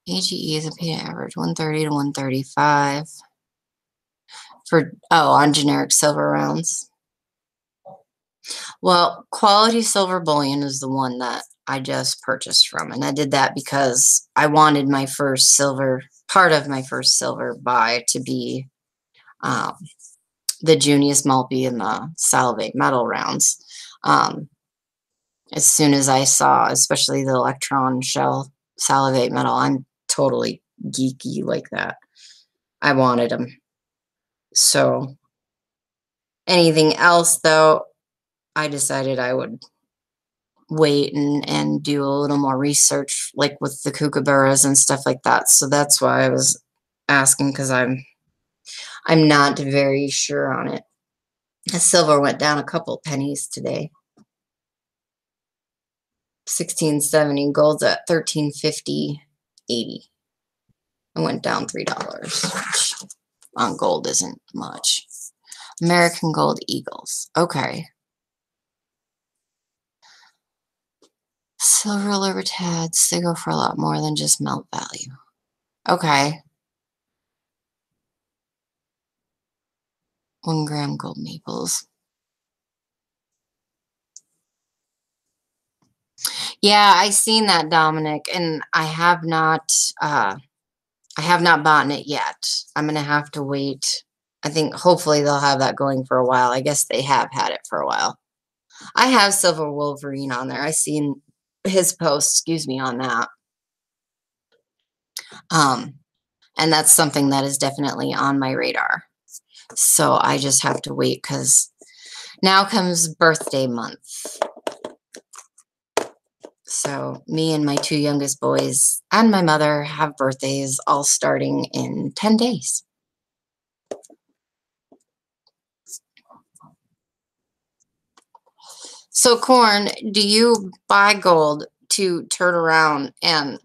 AGE is a P average 130 to 135 on generic silver rounds. Well, quality silver bullion is the one that I just purchased from, and I did that because I wanted my first silver, part of my first silver buy to be the Junius Malpe and the Salivate metal rounds. As soon as I saw, especially the electron shell Salivate metal, I'm totally geeky like that. I wanted them. So anything else, though, I decided I would wait and do a little more research, like with the kookaburras and stuff like that. So that's why I was asking, because I'm not very sure on it. The silver went down a couple pennies today. 16.70, gold's at 13.50.80. It went down $3, which on gold isn't much. American Gold Eagles. Okay. Silver Libertads, they go for a lot more than just melt value. Okay. 1 gram gold maples. Yeah, I seen that, Dominic, and I have not bought it yet. I'm gonna have to wait. I think hopefully they'll have that going for a while. I guess they have had it for a while. I have Silver Wolverine on there. I seen his post, excuse me, on that. And that's something that is definitely on my radar. So I just have to wait, because now comes birthday month. So me and my two youngest boys and my mother have birthdays all starting in 10 days. So, Corn, do you buy gold to turn around and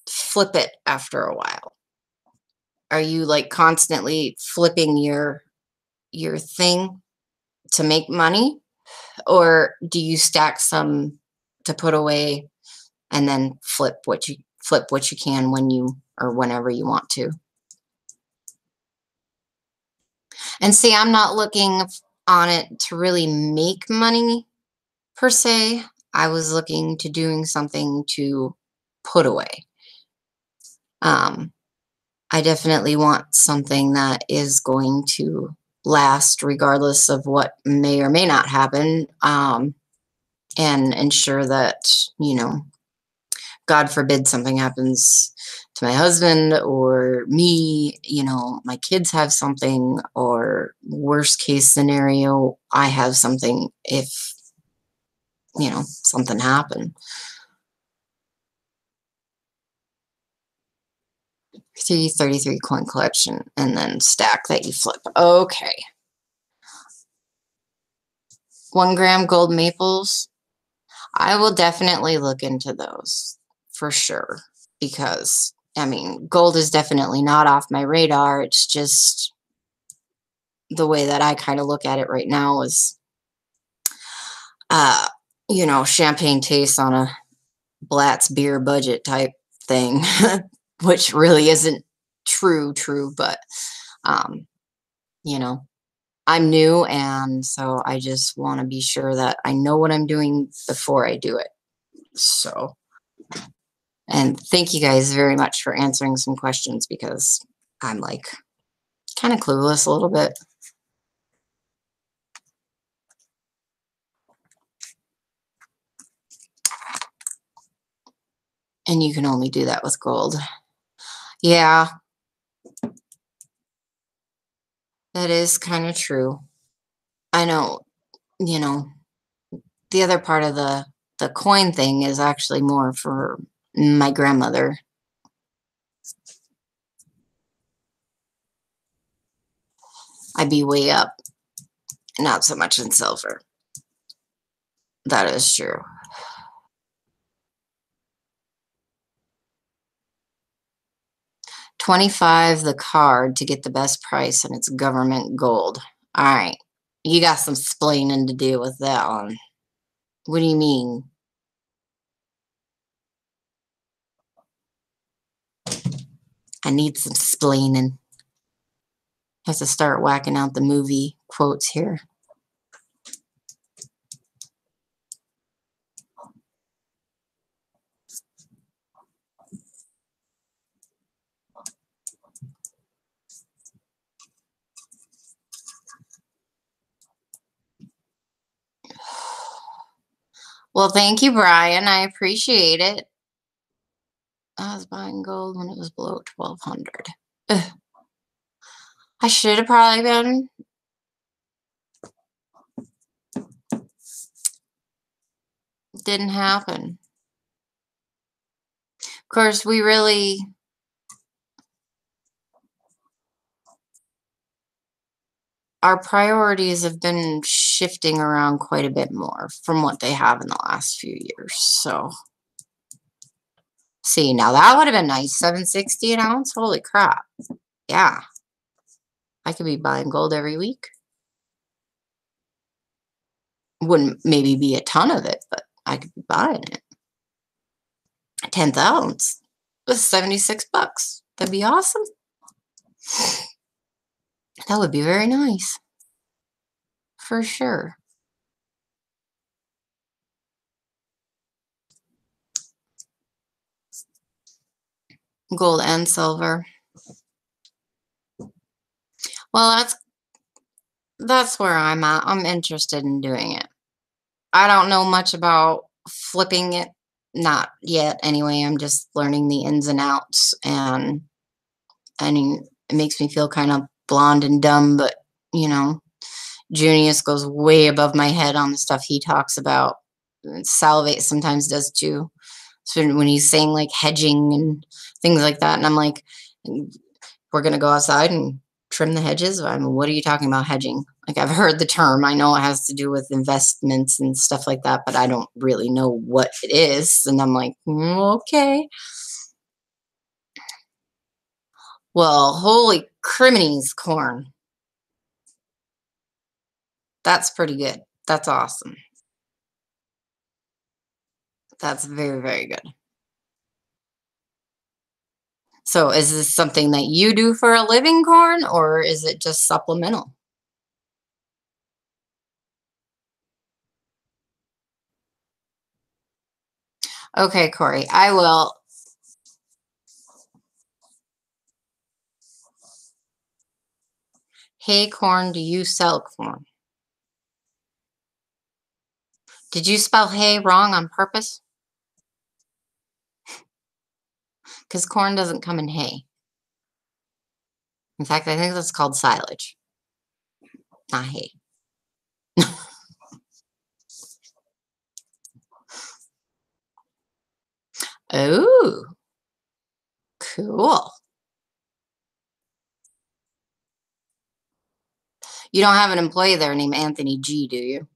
flip it after a while? Are you like constantly flipping your thing to make money, or do you stack some to put away and then flip what you can when you or whenever you want to? And see, I'm not looking on it to really make money per se. I was looking to doing something to put away. I definitely want something that is going to last regardless of what may or may not happen, and ensure that, God forbid something happens to my husband or me, my kids have something, or worst case scenario, I have something if, something happened. 333 coin collection and then stack that you flip. Okay. 1 gram gold maples. I will definitely look into those for sure, because gold is definitely not off my radar. It's just the way that I kind of look at it right now is, champagne tastes on a Blatz beer budget type thing, which really isn't true, but, you know, I'm new, and so I just want to be sure that I know what I'm doing before I do it. So, and thank you guys very much for answering some questions, because I'm like kind of clueless a little bit. And you can only do that with gold. Yeah, that is kind of true. I know, the other part of the coin thing is actually more for my grandmother. I'd be way up, not so much in silver. That is true. $25 the card to get the best price, and it's government gold. All right. You got some splaining to do with that one. What do you mean? I need some splaining. Have to start whacking out the movie quotes here. Well, thank you, Brian. I appreciate it. I was buying gold when it was below 1,200. Ugh. I should have probably been. Didn't happen. Of course, our priorities have been shifting around quite a bit more from what they have in the last few years. So, see, now that would have been nice. $7.60 an ounce. Holy crap. Yeah. I could be buying gold every week. Wouldn't maybe be a ton of it, but I could be buying it. 10th ounce was $76. That'd be awesome. That would be very nice. For sure. Gold and silver. Well, that's where I'm at. I'm interested in doing it. I don't know much about flipping it. Not yet, anyway. I'm just learning the ins and outs, and it makes me feel kind of blonde and dumb, but, Junius goes way above my head on the stuff he talks about. Salivate sometimes does too. So when he's saying like hedging and things like that, and I'm like, we're going to go outside and trim the hedges. I mean, what are you talking about hedging? Like, I've heard the term. I know it has to do with investments and stuff like that, but I don't really know what it is. And I'm like, okay. Well, holy criminies, corn. That's pretty good. That's awesome. That's very, very good. So is this something that you do for a living, corn, or is it just supplemental? Okay, Corey, I will. Hey, corn, do you sell corn? Did you spell hay wrong on purpose? Because corn doesn't come in hay. In fact, I think that's called silage, not hay. Oh, cool. You don't have an employee there named Anthony G, do you?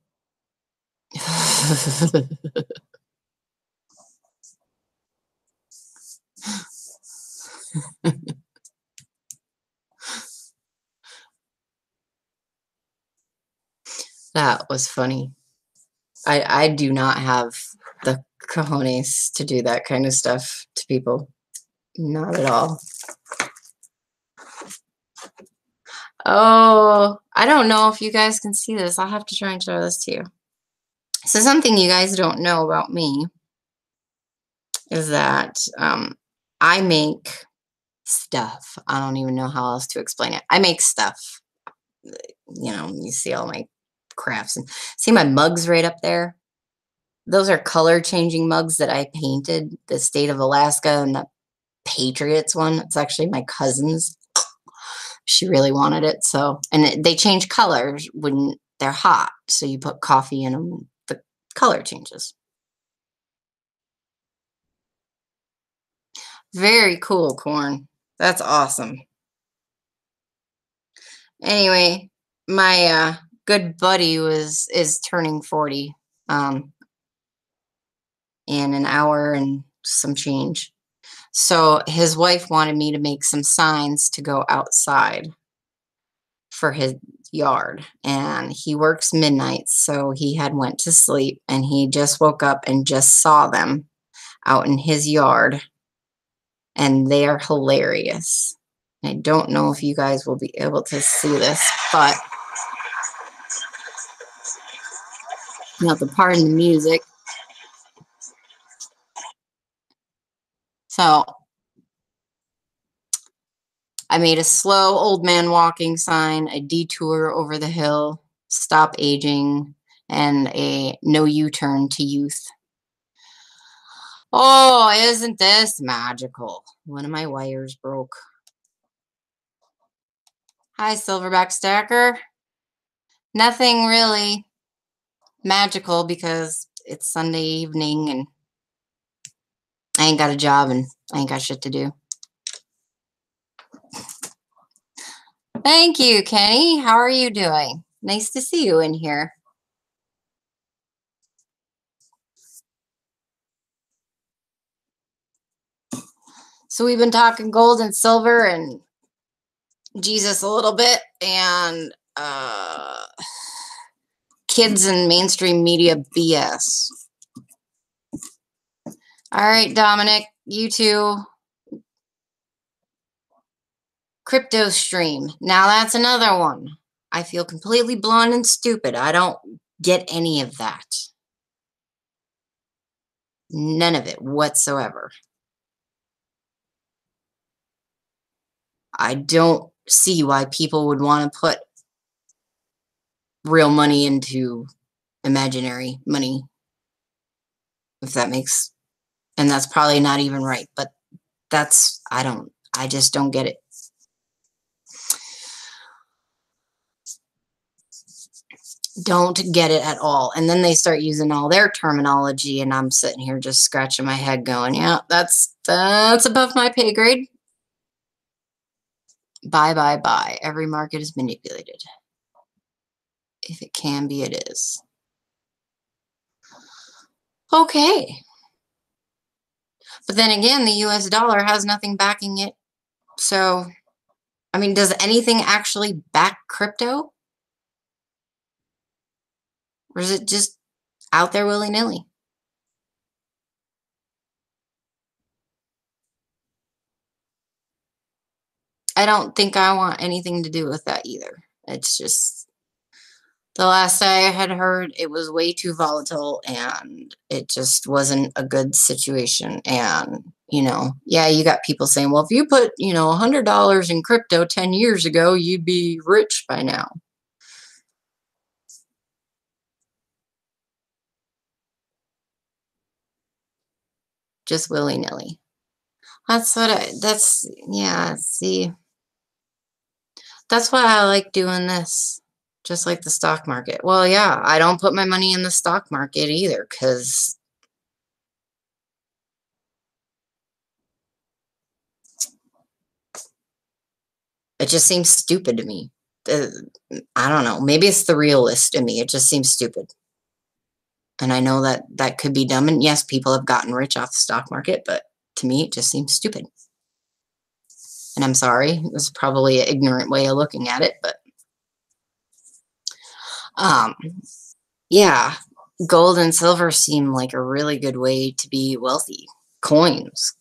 That was funny. I do not have the cojones to do that kind of stuff to people. Not at all. Oh, I don't know if you guys can see this. I'll have to try and show this to you. So something you guys don't know about me is that I make stuff. I don't even know how else to explain it. I make stuff. You know, you see all my crafts. And see my mugs right up there? Those are color changing mugs that I painted, the state of Alaska and the Patriots one. It's actually my cousin's. She really wanted it. So, and they change colors when they're hot. So you put coffee in them, the color changes. Very cool, corn. That's awesome. Anyway, my good buddy is turning 40 in an hour and some change. So his wife wanted me to make some signs to go outside for his yard, and he works midnight, so he had went to sleep, and he just woke up and just saw them out in his yard, and they are hilarious. I don't know if you guys will be able to see this, but you have to pardon the music. So I made a slow old man walking sign, a detour over the hill, stop aging, and a no U-turn to youth. Oh, isn't this magical? One of my wires broke. Hi, Silverback Stacker. Nothing really magical because it's Sunday evening and I ain't got a job and I ain't got shit to do. Thank you, Kenny. How are you doing? Nice to see you in here. So we've been talking gold and silver and Jesus a little bit and kids and mainstream media BS. All right, Dominic, you too. Crypto stream. Now that's another one. I feel completely blonde and stupid. I don't get any of that. None of it whatsoever. I don't see why people would want to put real money into imaginary money. If that makes, and that's probably not even right, but that's, I just don't get it. Don't get it at all. And then they start using all their terminology, and I'm sitting here just scratching my head going, yeah, that's above my pay grade. Buy, buy, buy. Every market is manipulated. If it can be, it is. Okay. But then again, the US dollar has nothing backing it. So, I mean, does anything actually back crypto? Or is it just out there willy-nilly? I don't think I want anything to do with that either. It's just the last I had heard, it was way too volatile and it just wasn't a good situation. And, yeah, you got people saying, well, if you put, $100 in crypto 10 years ago, you'd be rich by now. Just willy-nilly. Yeah, see, that's why I like doing this. Just like the stock market. Well, yeah, I don't put my money in the stock market either because it just seems stupid to me. I don't know. Maybe it's the realist in me. It just seems stupid. And I know that that could be dumb. And yes, people have gotten rich off the stock market, but to me, it just seems stupid. And I'm sorry. It was probably an ignorant way of looking at it, but yeah, gold and silver seem like a really good way to be wealthy. Coins,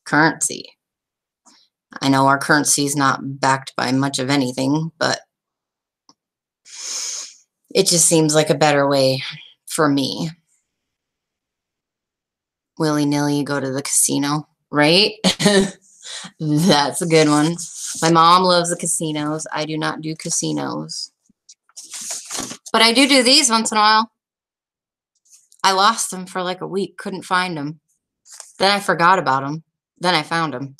currency. I know our currency is not backed by much of anything, but it just seems like a better way for me. Willy-nilly go to the casino, right? That's a good one. My mom loves the casinos. I do not do casinos. But I do these once in a while. I lost them for like a week. Couldn't find them. Then I forgot about them. Then I found them.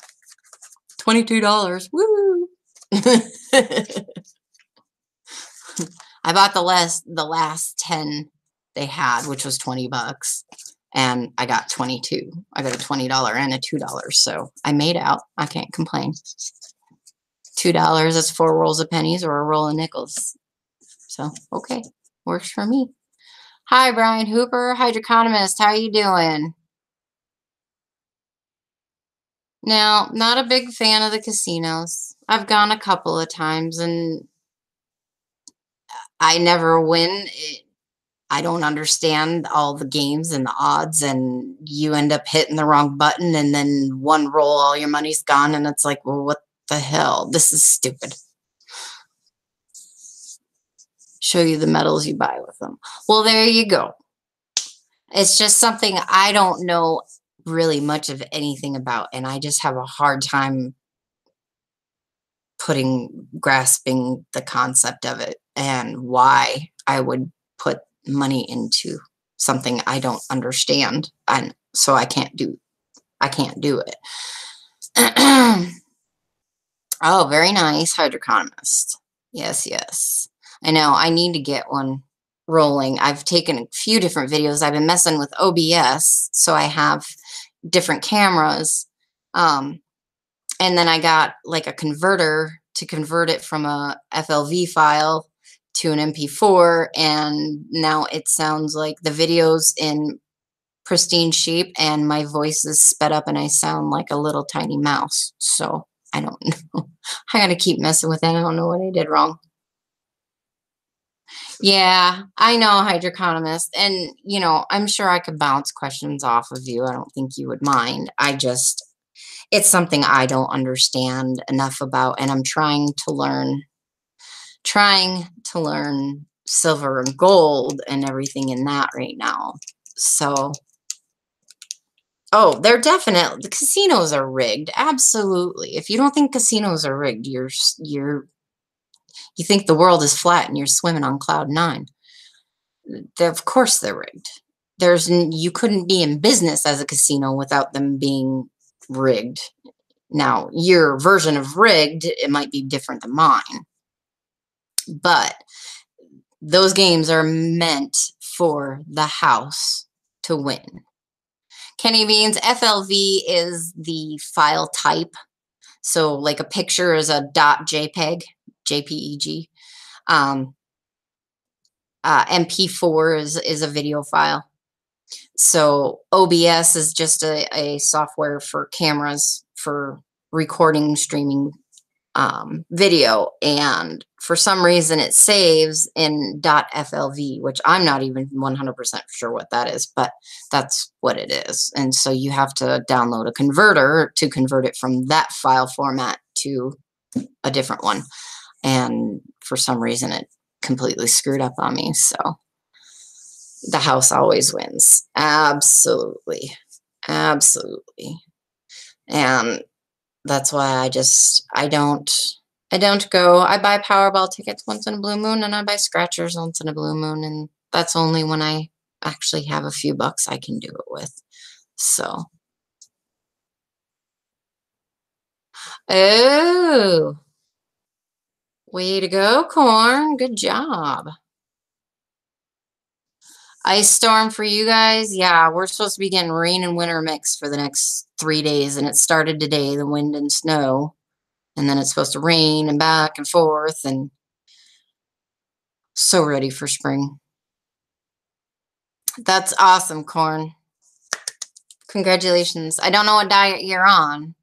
$22. Woo! I bought the last 10 they had, which was $20. And I got 22. I got a $20 and a $2. So I made out. I can't complain. $2 is 4 rolls of pennies or a roll of nickels. So, okay. Works for me. Hi, Brian Hooper, hydroeconomist. How you doing? Now, not a big fan of the casinos. I've gone a couple of times and I never win. I don't understand all the games and the odds, and you end up hitting the wrong button, and then one roll, all your money's gone, and it's like, well, what the hell? This is stupid. Show you the medals you buy with them. Well, there you go. It's just something I don't know really much of anything about, and I just have a hard time grasping the concept of it and why I would put money into something I don't understand, and so I can't do it. Oh, very nice, hydroeconomist. Yes. I know, I need to get one rolling. I've taken a few different videos. I've been messing with OBS, so I have different cameras. And then I got like a converter to convert it from a FLV file to an MP4, and now it sounds like the video's in pristine shape and my voice is sped up and I sound like a little tiny mouse. So I don't know. I gotta keep messing with it. I don't know what I did wrong. Yeah, I know, hydroeconomist. And, I'm sure I could bounce questions off of you. I don't think you would mind. It's something I don't understand enough about, and I'm trying to learn silver and gold and everything in that right now. So, oh, the casinos are rigged. Absolutely. If you don't think casinos are rigged, you think the world is flat and you're swimming on cloud 9. Of course they're rigged. You couldn't be in business as a casino without them being rigged. Now, your version of rigged, it might be different than mine. But Those games are meant for the house to win. Kenny Beans, FLV is the file type. So like a picture is a .jpeg, JPEG. MP4 is a video file. So OBS is just a software for cameras for recording, streaming video, and for some reason it saves in .flv, which I'm not even 100% sure what that is, but that's what it is. And so you have to download a converter to convert it from that file format to a different one. And for some reason it completely screwed up on me. So the house always wins. Absolutely. Absolutely. And that's why I don't go. I buy Powerball tickets once in a blue moon, and I buy scratchers once in a blue moon, and that's only when I actually have a few bucks I can do it with. So. Oh. Way to go, Corn. Good job. Ice storm for you guys? Yeah, we're supposed to be getting rain and winter mix for the next 3 days, and it started today, the wind and snow. And then it's supposed to rain and back and forth, and so ready for spring. That's awesome, Corn. Congratulations. I don't know what diet you're on,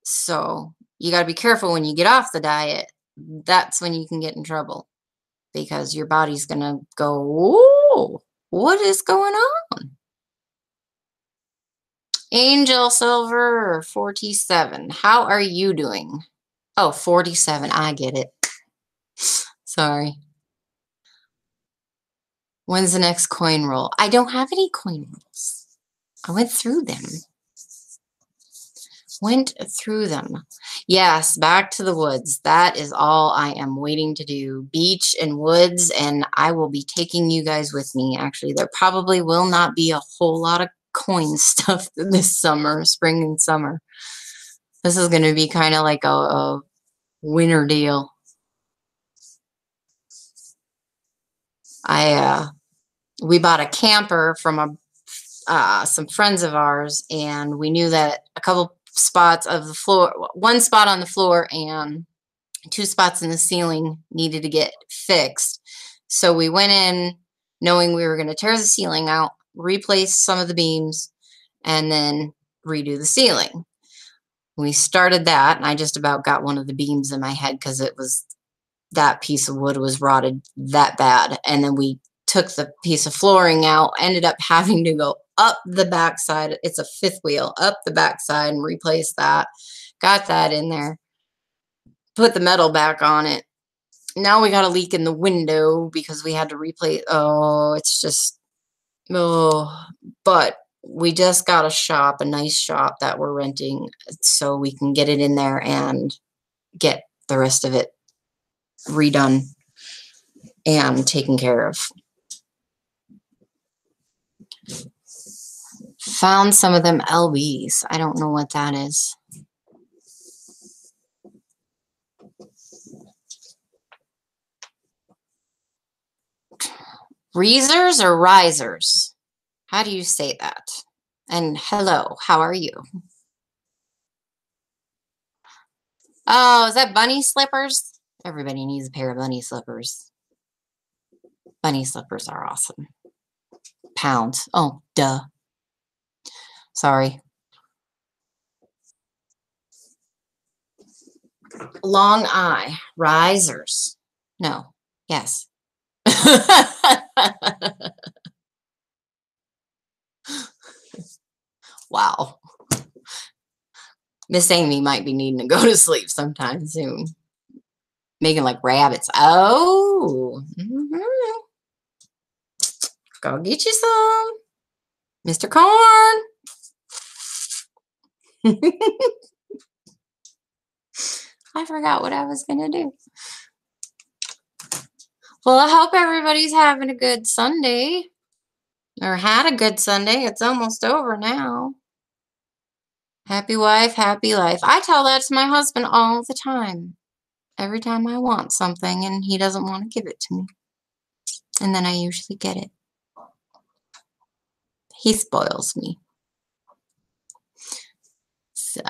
so you got to be careful when you get off the diet. That's when you can get in trouble, because your body's going to go, "Ooh, what is going on?" Angel Silver 47. How are you doing? Oh, 47. I get it. Sorry. When's the next coin roll? I don't have any coin rolls. I went through them. Yes, back to the woods. That is all I am waiting to do. Beach and woods, and I will be taking you guys with me. Actually, there probably will not be a whole lot of coin stuff this summer, spring and summer. This is going to be kind of like a winter deal. We bought a camper from some friends of ours, and we knew that a couple spots of the floor, one spot on the floor and 2 spots in the ceiling needed to get fixed. So we went in knowing we were going to tear the ceiling out, replace some of the beams, and then redo the ceiling. We started that, and I just about got one of the beams in my head because it was, that piece of wood was rotted that bad. And then we took the piece of flooring out, ended up having to go up the backside. It's a 5th wheel, up the backside and replace that. Got that in there. Put the metal back on it. Now we got a leak in the window because we had to replace. Oh, it's just, oh, but we just got a shop, a nice shop that we're renting, so we can get it in there and get the rest of it redone and taken care of. Found some of them LBs. I don't know what that is. Reasers or risers? How do you say that? And hello, how are you? Oh, is that bunny slippers? Everybody needs a pair of bunny slippers. Bunny slippers are awesome. Pounds. Oh, duh. Sorry. Long eye. Risers. No. Yes. Wow. Miss Amy might be needing to go to sleep sometime soon. Making like rabbits. Oh. Go get you some. Mr. Corn. I forgot what I was going to do. Well, I hope everybody's having a good Sunday. Or had a good Sunday. It's almost over now. Happy wife, happy life. I tell that to my husband all the time. Every time I want something and he doesn't want to give it to me. And then I usually get it. He spoils me. So,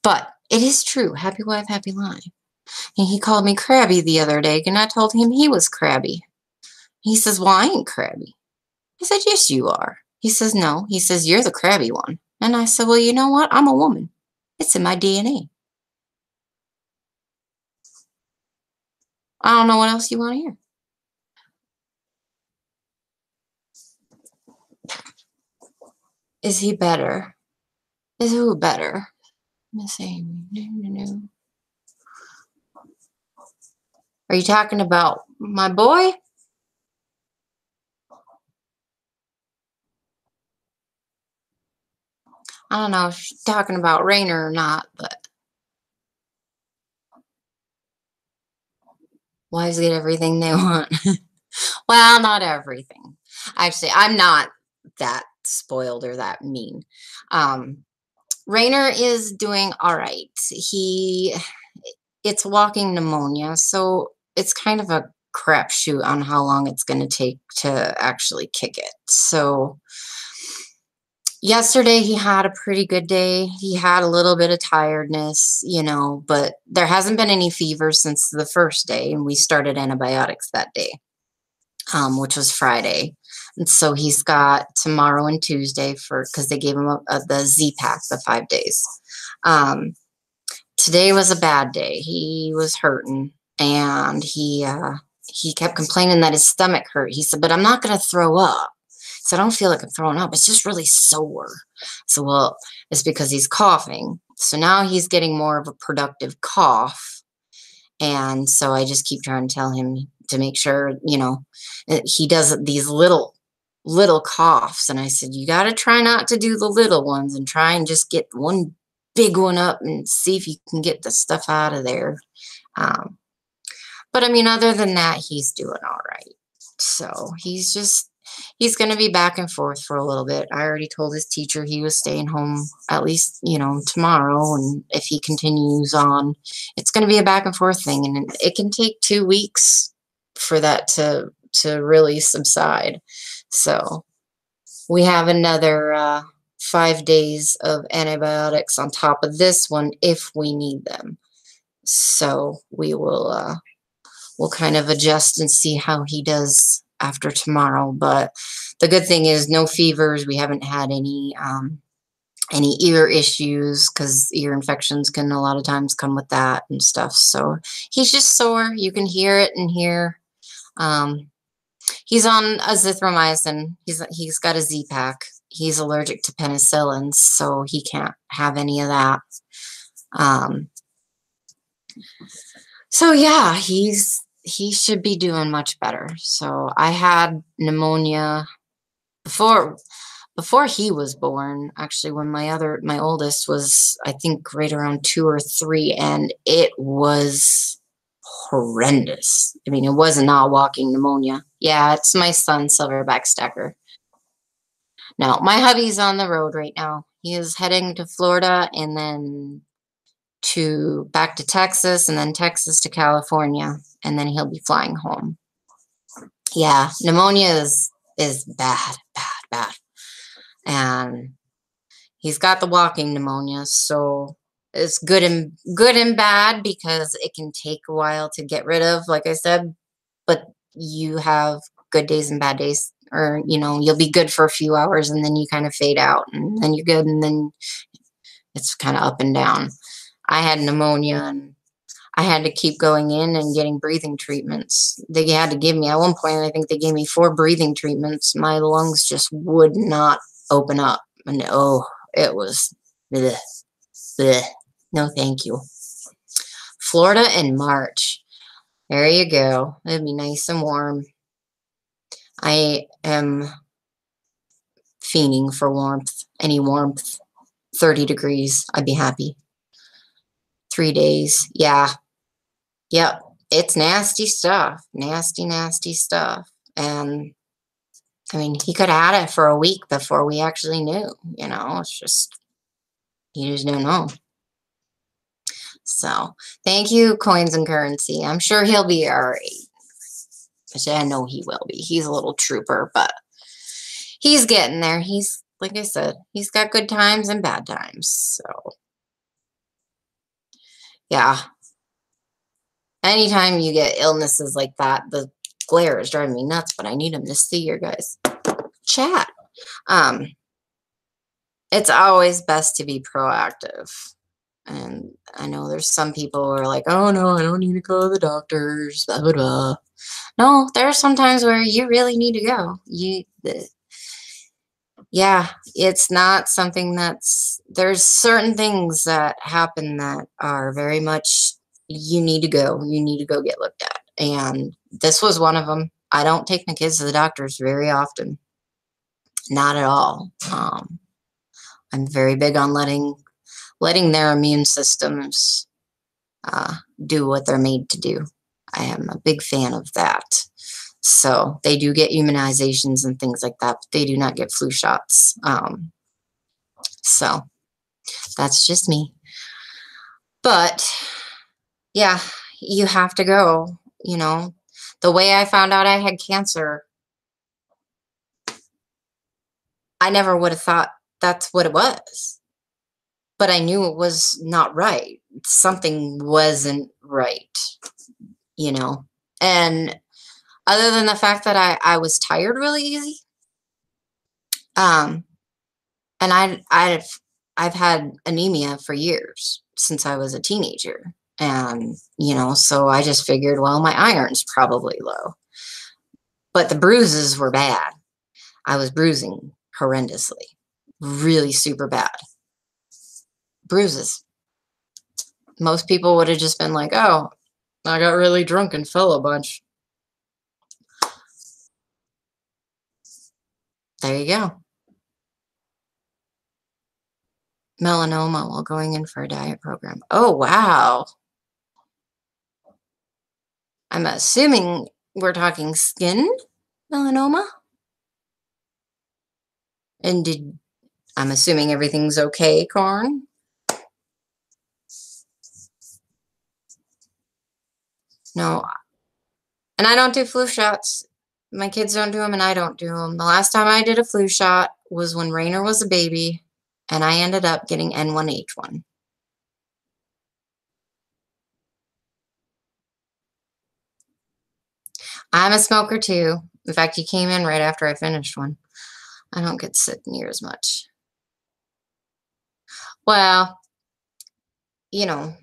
but it is true. Happy wife, happy life. And he called me crabby the other day, and I told him he was crabby. He says, well, I ain't crabby. I said, yes, you are. He says, no. He says, you're the crabby one. And I said, well, you know what? I'm a woman. It's in my DNA. I don't know what else you want to hear. Is he better? Is who better? Miss Amy. No. Are you talking about my boy? I don't know if she's talking about Rainer or not, but wives get everything they want. Well, not everything. Actually, I'm not that spoiled or that mean. Rainer is doing all right. It's walking pneumonia, so it's kind of a crapshoot on how long it's going to take to actually kick it. So yesterday he had a pretty good day. He had a little bit of tiredness, but there hasn't been any fever since the first day, and we started antibiotics that day, which was Friday. And so he's got tomorrow and Tuesday because they gave him the Z-Pack, the 5 days. Today was a bad day. He was hurting, and he kept complaining that his stomach hurt. He said, but I'm not going to throw up. So I don't feel like I'm throwing up. It's just really sore. So, well, it's because he's coughing. So now he's getting more of a productive cough. And so I just keep trying to tell him to make sure, he does these little coughs. And I said, you got to try not to do the little ones and try and just get one big one up and see if you can get the stuff out of there. But I mean, other than that, he's doing all right. So he's going to be back and forth for a little bit. I already told his teacher he was staying home at least, tomorrow. And if he continues on, it's going to be a back and forth thing. And it can take 2 weeks for that to really subside. So we have another 5 days of antibiotics on top of this one if we need them. So we will we'll kind of adjust and see how he does after tomorrow. But the good thing is no fevers. We haven't had any ear issues, because ear infections can a lot of times come with that and stuff. So he's just sore. You can hear it in here. He's on azithromycin. He's got a Z-Pack. He's allergic to penicillin, so he can't have any of that. So yeah, he should be doing much better. So I had pneumonia before he was born, actually, when my oldest was, I think, right around 2 or 3, and it was horrendous. I mean, it was not walking pneumonia. Yeah, it's my son, Silverback Stacker. Now, my hubby's on the road right now. He is heading to Florida, and then back to Texas, and then Texas to California, and then he'll be flying home. Yeah, pneumonia is bad. And he's got the walking pneumonia, so it's good and bad, because it can take a while to get rid of, like I said, but you have good days and bad days, or you'll be good for a few hours and then you kind of fade out, and then you're good, and then it's kind of up and down. I had pneumonia, and I had to keep going in and getting breathing treatments. They had to give me, at one point, I think they gave me 4 breathing treatments. My lungs just would not open up. And it was bleh, bleh. No, thank you. Florida in March. There you go. It'd be nice and warm. I am fiending for warmth. Any warmth. 30 degrees. I'd be happy. 3 days. Yeah. Yep. It's nasty stuff. Nasty stuff. And I mean, he could have had it for a week before we actually knew. It's just, you just don't know. So, thank you, Coins and Currency. I'm sure he'll be all right. Which I know he will be. He's a little trooper, but he's getting there. He's, like I said, he's got good times and bad times. So, yeah. Anytime you get illnesses like that, the glare is driving me nuts, but I need him to see your guys' chat. It's always best to be proactive. And I know there's some people who are like, oh no, I don't need to go to the doctors, blah, blah, blah. No, there are some times where you really need to go. Yeah, it's not something there's certain things that happen that are very much, you need to go. You need to go get looked at. And this was one of them. I don't take my kids to the doctors very often. Not at all. I'm very big on letting their immune systems do what they're made to do. I am a big fan of that. So they do get immunizations and things like that, but they do not get flu shots. So that's just me. But yeah, you have to go. You know, the way I found out I had cancer, I never would have thought that's what it was. But I knew it was not right. Something wasn't right, you know. And other than the fact that I was tired really easy, and I've had anemia for years since I was a teenager. And, you know, so I just figured, well, my iron's probably low. But the bruises were bad. I was bruising horrendously. Really super bad. Bruises. Most people would have just been like, oh, I got really drunk and fell a bunch. There you go. Melanoma while going in for a diet program. Oh, wow. I'm assuming we're talking skin melanoma. And I'm assuming everything's okay, Corn? No. And I don't do flu shots. My kids don't do them and I don't do them. The last time I did a flu shot was when Rainer was a baby and I ended up getting N1H1. I'm a smoker too. In fact, he came in right after I finished one. I don't get sick near as much. Well, you know,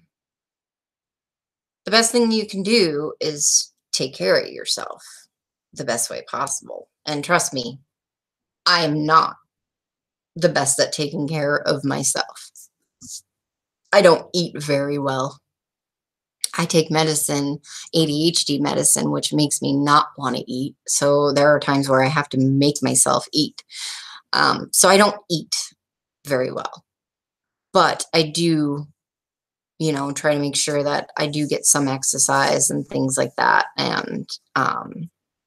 the best thing you can do is take care of yourself the best way possible. And trust me, I am not the best at taking care of myself. I don't eat very well. I take medicine, ADHD medicine, which makes me not want to eat. So there are times where I have to make myself eat. So I don't eat very well. But I do, you know, try to make sure that I do get some exercise and things like that. And,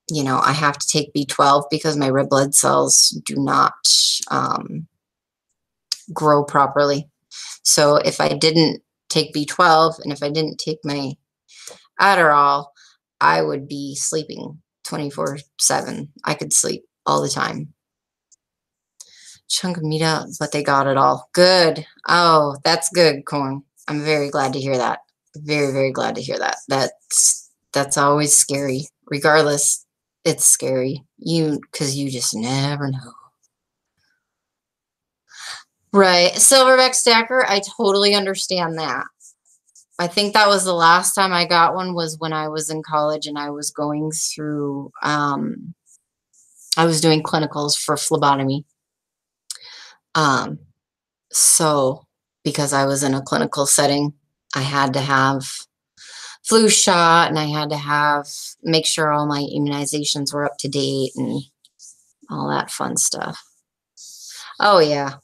you know, I have to take B12 because my red blood cells do not grow properly. So if I didn't take B12 and if I didn't take my Adderall, I would be sleeping 24/7. I could sleep all the time. Chunk of meat out, but they got it all. Good. Oh, that's good, Corn. I'm very glad to hear that. Very, very glad to hear that. That's always scary. Regardless, it's scary. Because you just never know. Right. Silverback stacker, I totally understand that. I think that was the last time I got one was when I was in college and I was going through, I was doing clinicals for phlebotomy. So because I was in a clinical setting, I had to have flu shot and I had to make sure all my immunizations were up to date and all that fun stuff. Oh yeah.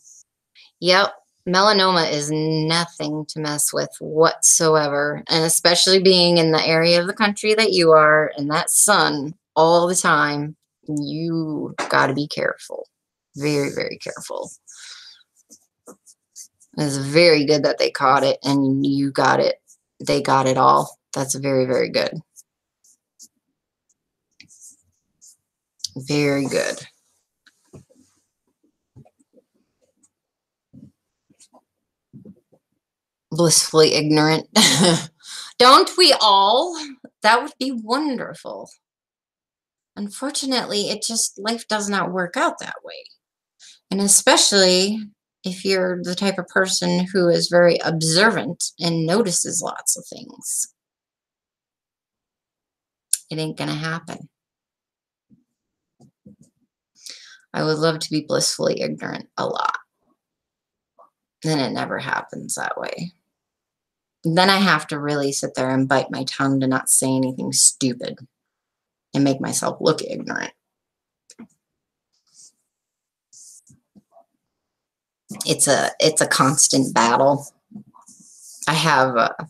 Yep. Melanoma is nothing to mess with whatsoever. And especially being in the area of the country that you are and that sun all the time, you got to be careful. Very, very careful. It's very good that they caught it and you got it. They got it all. That's very, very good. Very good. Blissfully ignorant. Don't we all? That would be wonderful. Unfortunately, life does not work out that way. And especially if you're the type of person who is very observant and notices lots of things. It ain't gonna happen. I would love to be blissfully ignorant a lot. Then it never happens that way. Then I have to really sit there and bite my tongue to not say anything stupid and make myself look ignorant. It's a constant battle. I have a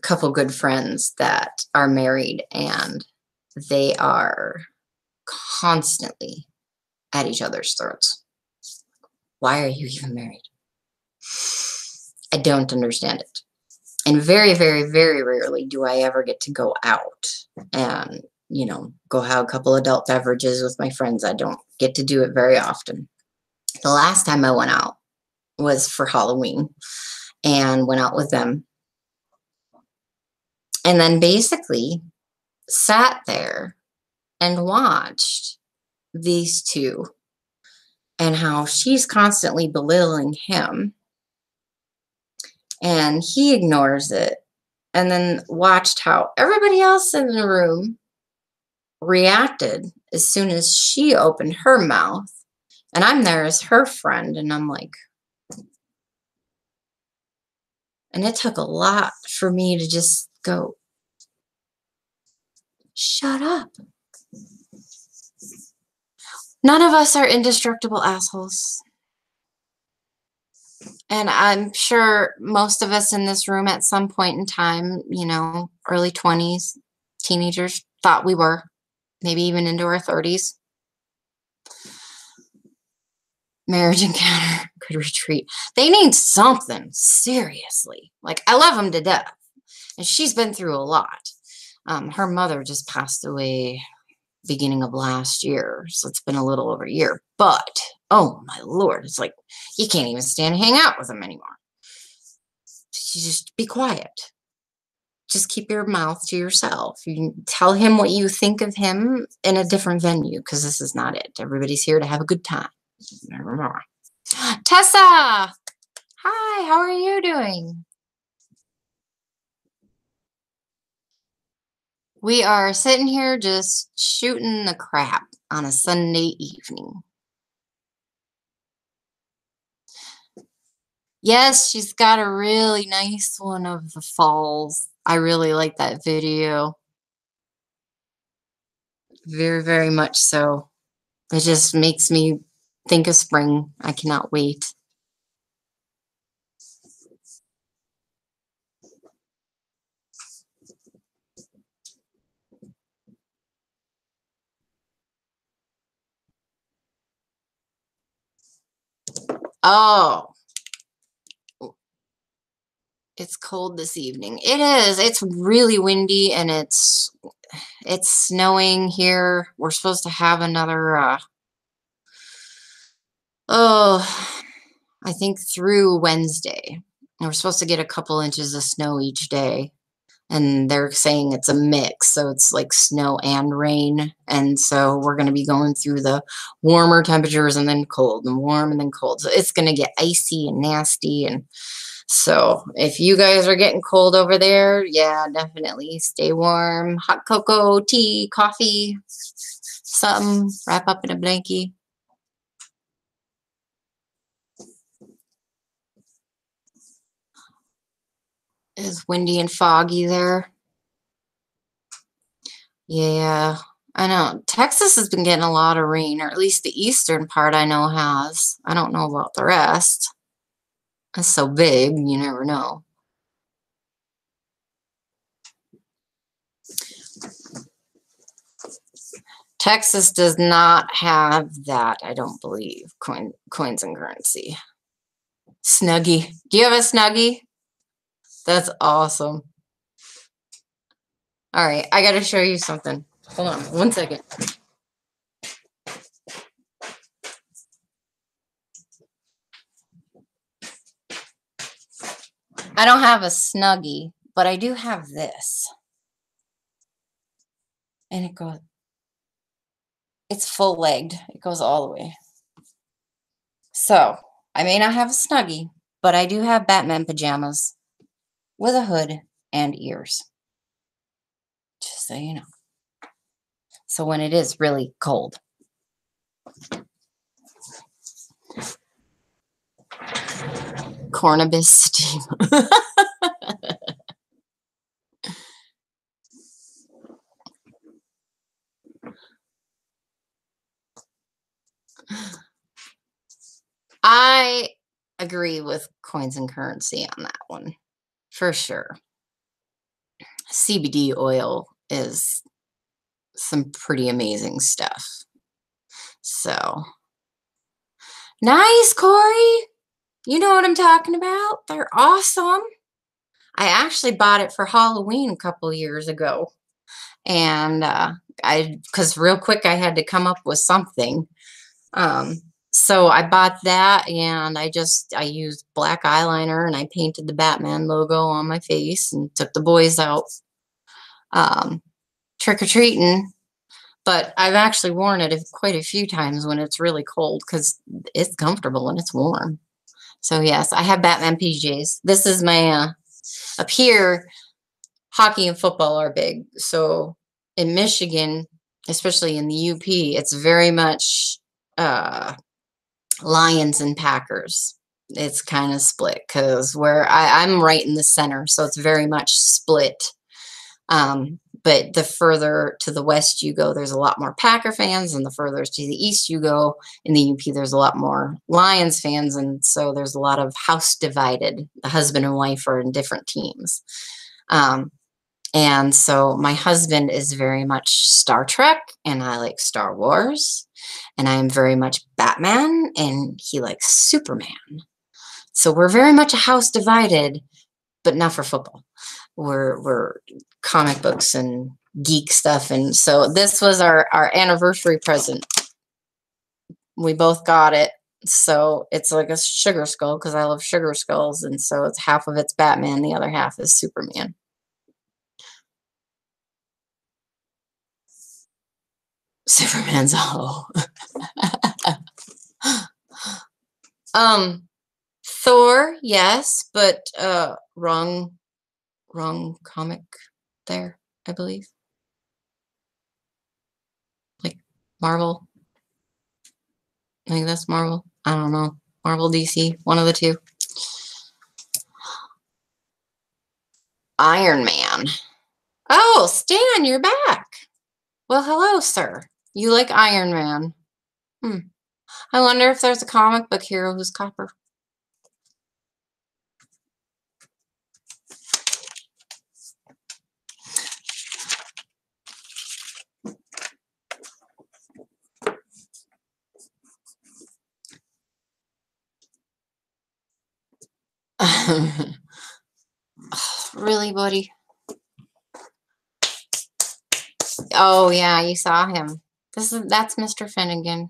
couple good friends that are married, and they are constantly at each other's throats. Why are you even married? I don't understand it. And very, very, very rarely do I ever get to go out and, go have a couple adult beverages with my friends. I don't get to do it very often. The last time I went out was for Halloween and went out with them. And then basically sat there and watched these two and how she's constantly belittling him and he ignores it, and then watched how everybody else in the room reacted as soon as she opened her mouth. And I'm there as her friend, and I'm like, and it took a lot for me to just go, shut up. None of us are indestructible assholes. And I'm sure most of us in this room at some point in time, early 20s, teenagers, thought we were, maybe even into our 30s. Marriage encounter, good retreat. They need something, seriously. Like, I love them to death. And she's been through a lot. Her mother just passed away beginning of last year, so it's been a little over a year. But, oh my Lord, it's like, you can't even stand to hang out with him anymore. Just be quiet. Just keep your mouth to yourself. You can tell him what you think of him in a different venue, because this is not it. Everybody's here to have a good time. Tessa! Hi, how are you doing? We are sitting here just shooting the crap on a Sunday evening. Yes, she's got a really nice one of the falls. I really like that video. Very, very much so. It just makes me think of spring. I cannot wait. Oh, it's cold this evening. It is. It's really windy, and it's snowing here. We're supposed to have another, I think through Wednesday. And we're supposed to get a couple inches of snow each day. And they're saying it's a mix, so it's like snow and rain. And so we're going to be going through the warmer temperatures and then cold, and warm and then cold. So it's going to get icy and nasty. And so if you guys are getting cold over there, yeah, definitely stay warm. Hot cocoa, tea, coffee, something, wrap up in a blankie. It's windy and foggy there. Yeah, I know. Texas has been getting a lot of rain, or at least the eastern part I know has. I don't know about the rest. It's so big, you never know. Texas does not have that, I don't believe, coins and currency. Snuggie. Do you have a Snuggie? That's awesome. All right, I got to show you something. Hold on 1 second. I don't have a Snuggie, but I do have this. And it's full-legged. It goes all the way. So, I may not have a Snuggie, but I do have Batman pajamas with a hood and ears. Just so you know. So when it is really cold. Cornabis steam. I agree with coins and currency on that one, for sure. CBD oil is some pretty amazing stuff. So, nice, Corey. You know what I'm talking about? They're awesome. I actually bought it for Halloween a couple years ago. And because real quick I had to come up with something. So I bought that, and I used black eyeliner, and I painted the Batman logo on my face and took the boys out trick-or-treating. But I've actually worn it quite a few times when it's really cold because it's comfortable and it's warm. So yes, I have Batman PJs. This is my, up here, hockey and football are big. So in Michigan, especially in the UP, it's very much Lions and Packers. It's kind of split because where I'm right in the center, so it's very much split. But the further to the west you go, there's a lot more Packer fans, and the further to the east you go, in the UP, there's a lot more Lions fans, and so there's a lot of house divided. The husband and wife are in different teams. And so my husband is very much Star Trek, and I like Star Wars, and I am very much Batman, and he likes Superman. So we're very much a house divided, but not for football. We're comic books and geek stuff, and so this was our anniversary present. We both got it, so it's like a sugar skull because I love sugar skulls, and so it's half of it's Batman, the other half is Superman. Superman's hollow. Thor, yes, but wrong comic there, I believe. Like Marvel. I think that's Marvel. I don't know. Marvel, DC, one of the two. Iron Man. Oh, Stan, you're back. Well, hello, sir. You like Iron Man. I wonder if there's a comic book hero who's copper. Really, buddy? Oh, yeah, you saw him. That's Mr. Finnegan.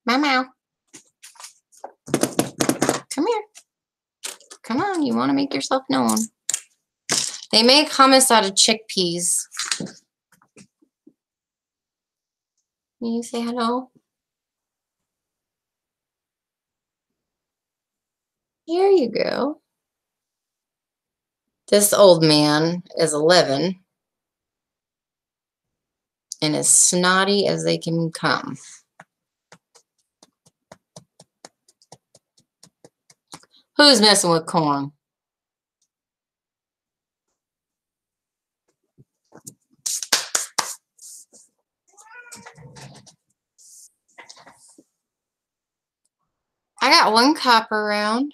Meow, meow. Come here. Come on, you want to make yourself known. They make hummus out of chickpeas. Can you say hello? Here you go. This old man is 11 and as snotty as they can come. Who's messing with corn? I got one copper round.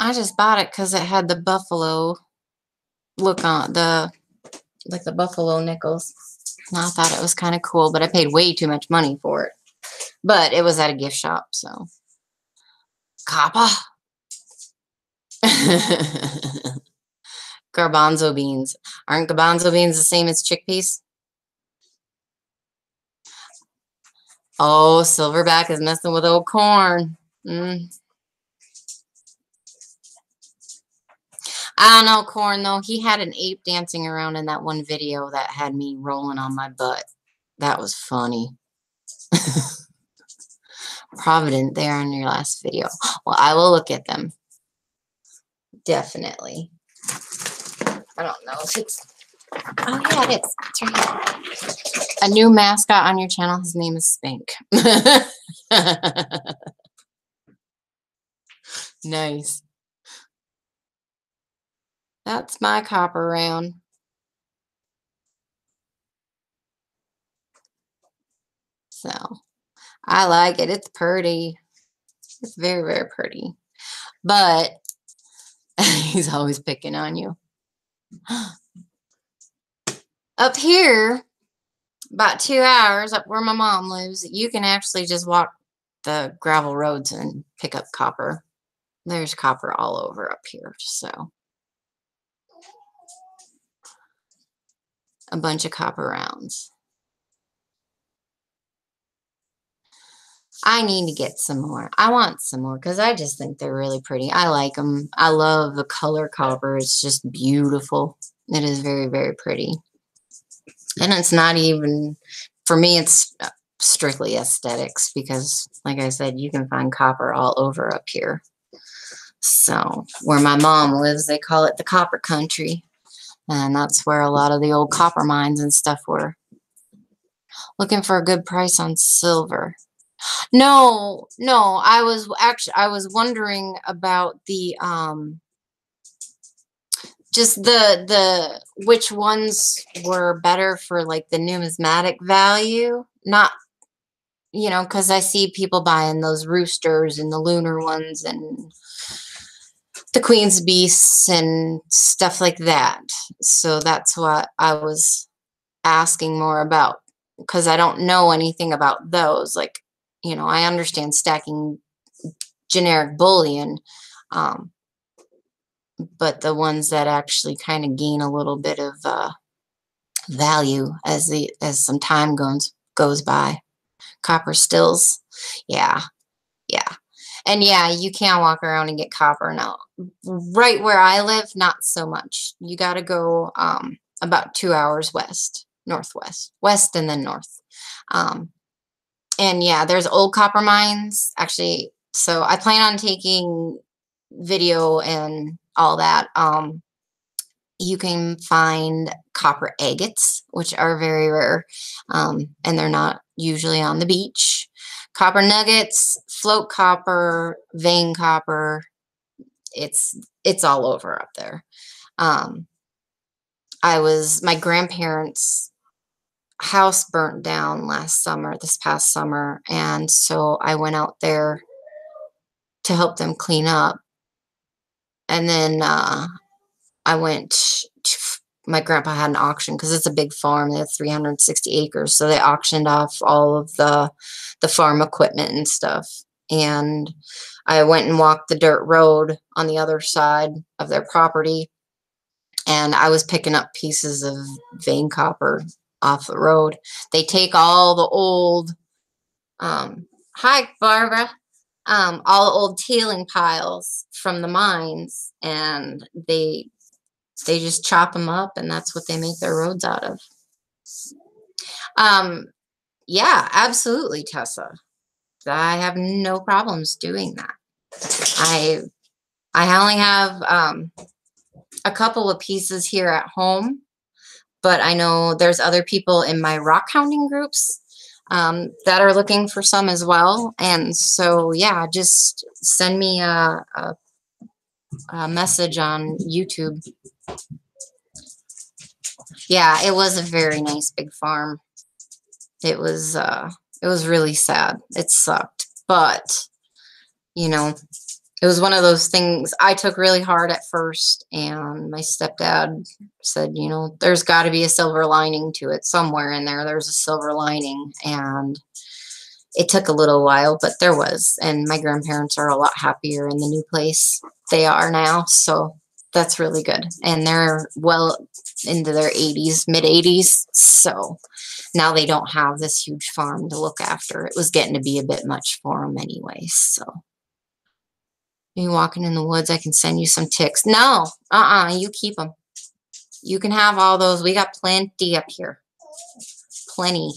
I just bought it because it had the buffalo look on like the buffalo nickels. And I thought it was kind of cool, but I paid way too much money for it. But it was at a gift shop, so. Copper. Garbanzo beans. Aren't garbanzo beans the same as chickpeas? Oh, Silverback is messing with old corn. I don't know, Corn, though. He had an ape dancing around in that one video that had me rolling on my butt. That was funny. Provident there in your last video. Well, I will look at them. Definitely. I don't know if it's... Oh, yeah, it is. It's right here. A new mascot on your channel. His name is Spank. Nice. That's my copper round. So, I like it. It's pretty. It's very, very pretty. But he's always picking on you. Up here, about 2 hours up where my mom lives, you can actually just walk the gravel roads and pick up copper. There's copper all over up here, so a bunch of copper rounds. I need to get some more. I want some more because I just think they're really pretty. I like them. I love the color copper. It's just beautiful. It is very, very pretty. And it's not even, for me, it's strictly aesthetics because, like I said, you can find copper all over up here. So, where my mom lives, they call it the copper country. And that's where a lot of the old copper mines and stuff were. Looking for a good price on silver. No, I was wondering about the just the which ones were better for like the numismatic value, not, you know, because I see people buying those roosters and the lunar ones and the Queen's Beasts and stuff like that. So that's what I was asking more about, because I don't know anything about those. Like, you know, I understand stacking generic bullion, but the ones that actually kind of gain a little bit of value as some time goes by. Copper stills, yeah. And yeah, you can walk around and get copper now. Right where I live, not so much. You got to go about 2 hours northwest, west and then north. And yeah, there's old copper mines actually. So I plan on taking video and all that. You can find copper agates, which are very rare, and they're not usually on the beach. Copper nuggets, float copper, vein copper. It's all over up there. My grandparents' house burnt down this past summer, and so I went out there to help them clean up. And then I went my grandpa had an auction because it's a big farm. They have 360 acres. So they auctioned off all of the farm equipment and stuff. And I went and walked the dirt road on the other side of their property. And I was picking up pieces of vein copper off the road. They take all the old, hi, Barbara. All the old tailing piles from the mines, and they just chop them up, and that's what they make their roads out of. Yeah, absolutely, Tessa. I have no problems doing that. I only have a couple of pieces here at home, but I know there's other people in my rock hounding groups that are looking for some as well. And so, yeah, just send me a message on YouTube. Yeah, it was a very nice big farm. It was really sad. It sucked, but you know, it was one of those things I took really hard at first, and my stepdad said, you know, there's got to be a silver lining to it somewhere in there. There's a silver lining, and it took a little while, but there was. And my grandparents are a lot happier in the new place they are now, so that's really good. And they're well into their 80s, mid 80s, so now they don't have this huge farm to look after. It was getting to be a bit much for them anyway, so. You walking in the woods, I can send you some ticks. No, you keep them. You can have all those. We got plenty up here. Plenty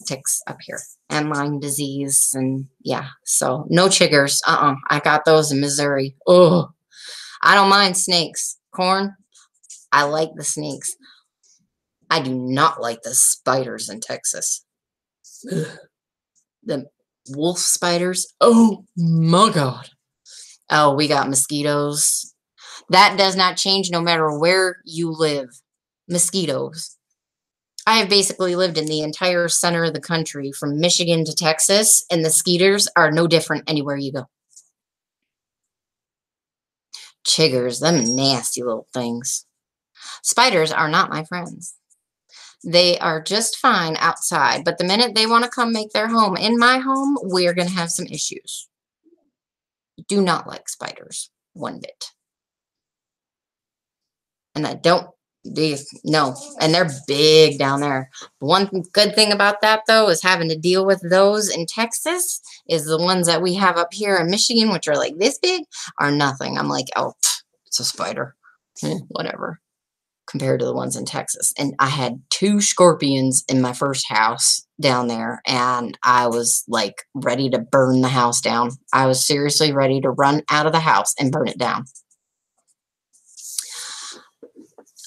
ticks up here. And Lyme disease, and yeah. So no chiggers. I got those in Missouri. Oh, I don't mind snakes. Corn, I like the snakes. I do not like the spiders in Texas. Ugh. The wolf spiders. Oh my God. Oh, we got mosquitoes. That does not change no matter where you live. Mosquitoes. I have basically lived in the entire center of the country, from Michigan to Texas, and the mosquitoes are no different anywhere you go. Chiggers, them nasty little things. Spiders are not my friends. They are just fine outside, but the minute they want to come make their home in my home, we're going to have some issues. Do not like spiders one bit. And I don't, no, and they're big down there. One good thing about that, though, is having to deal with those in Texas is the ones that we have up here in Michigan, which are like this big, are nothing. I'm like, oh, it's a spider. Whatever. Compared to the ones in Texas. And I had 2 scorpions in my first house down there, and I was like ready to burn the house down. I was seriously ready to run out of the house and burn it down.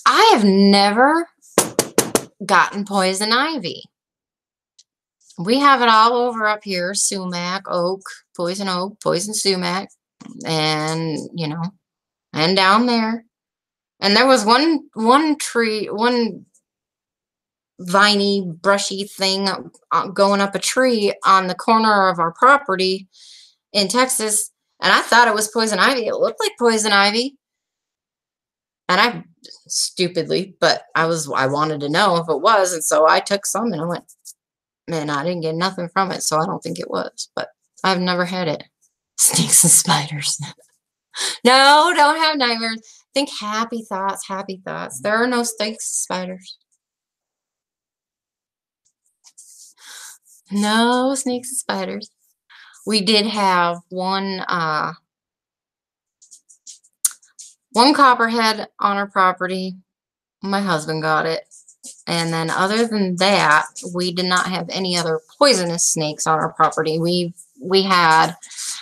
I have never gotten poison ivy. We have it all over up here. Sumac, oak, poison sumac, and, you know, and down there. And there was one tree, one viney, brushy thing going up a tree on the corner of our property in Texas, and I thought it was poison ivy. It looked like poison ivy. And I stupidly, but I wanted to know if it was, and so I took some and I went, man, I didn't get nothing from it, so I don't think it was, but I've never had it. Snakes and spiders. No, don't have nightmares. Think happy thoughts, happy thoughts. There are no snakes and spiders. No snakes and spiders. We did have one copperhead on our property. My husband got it. And then other than that, we did not have any other poisonous snakes on our property. We had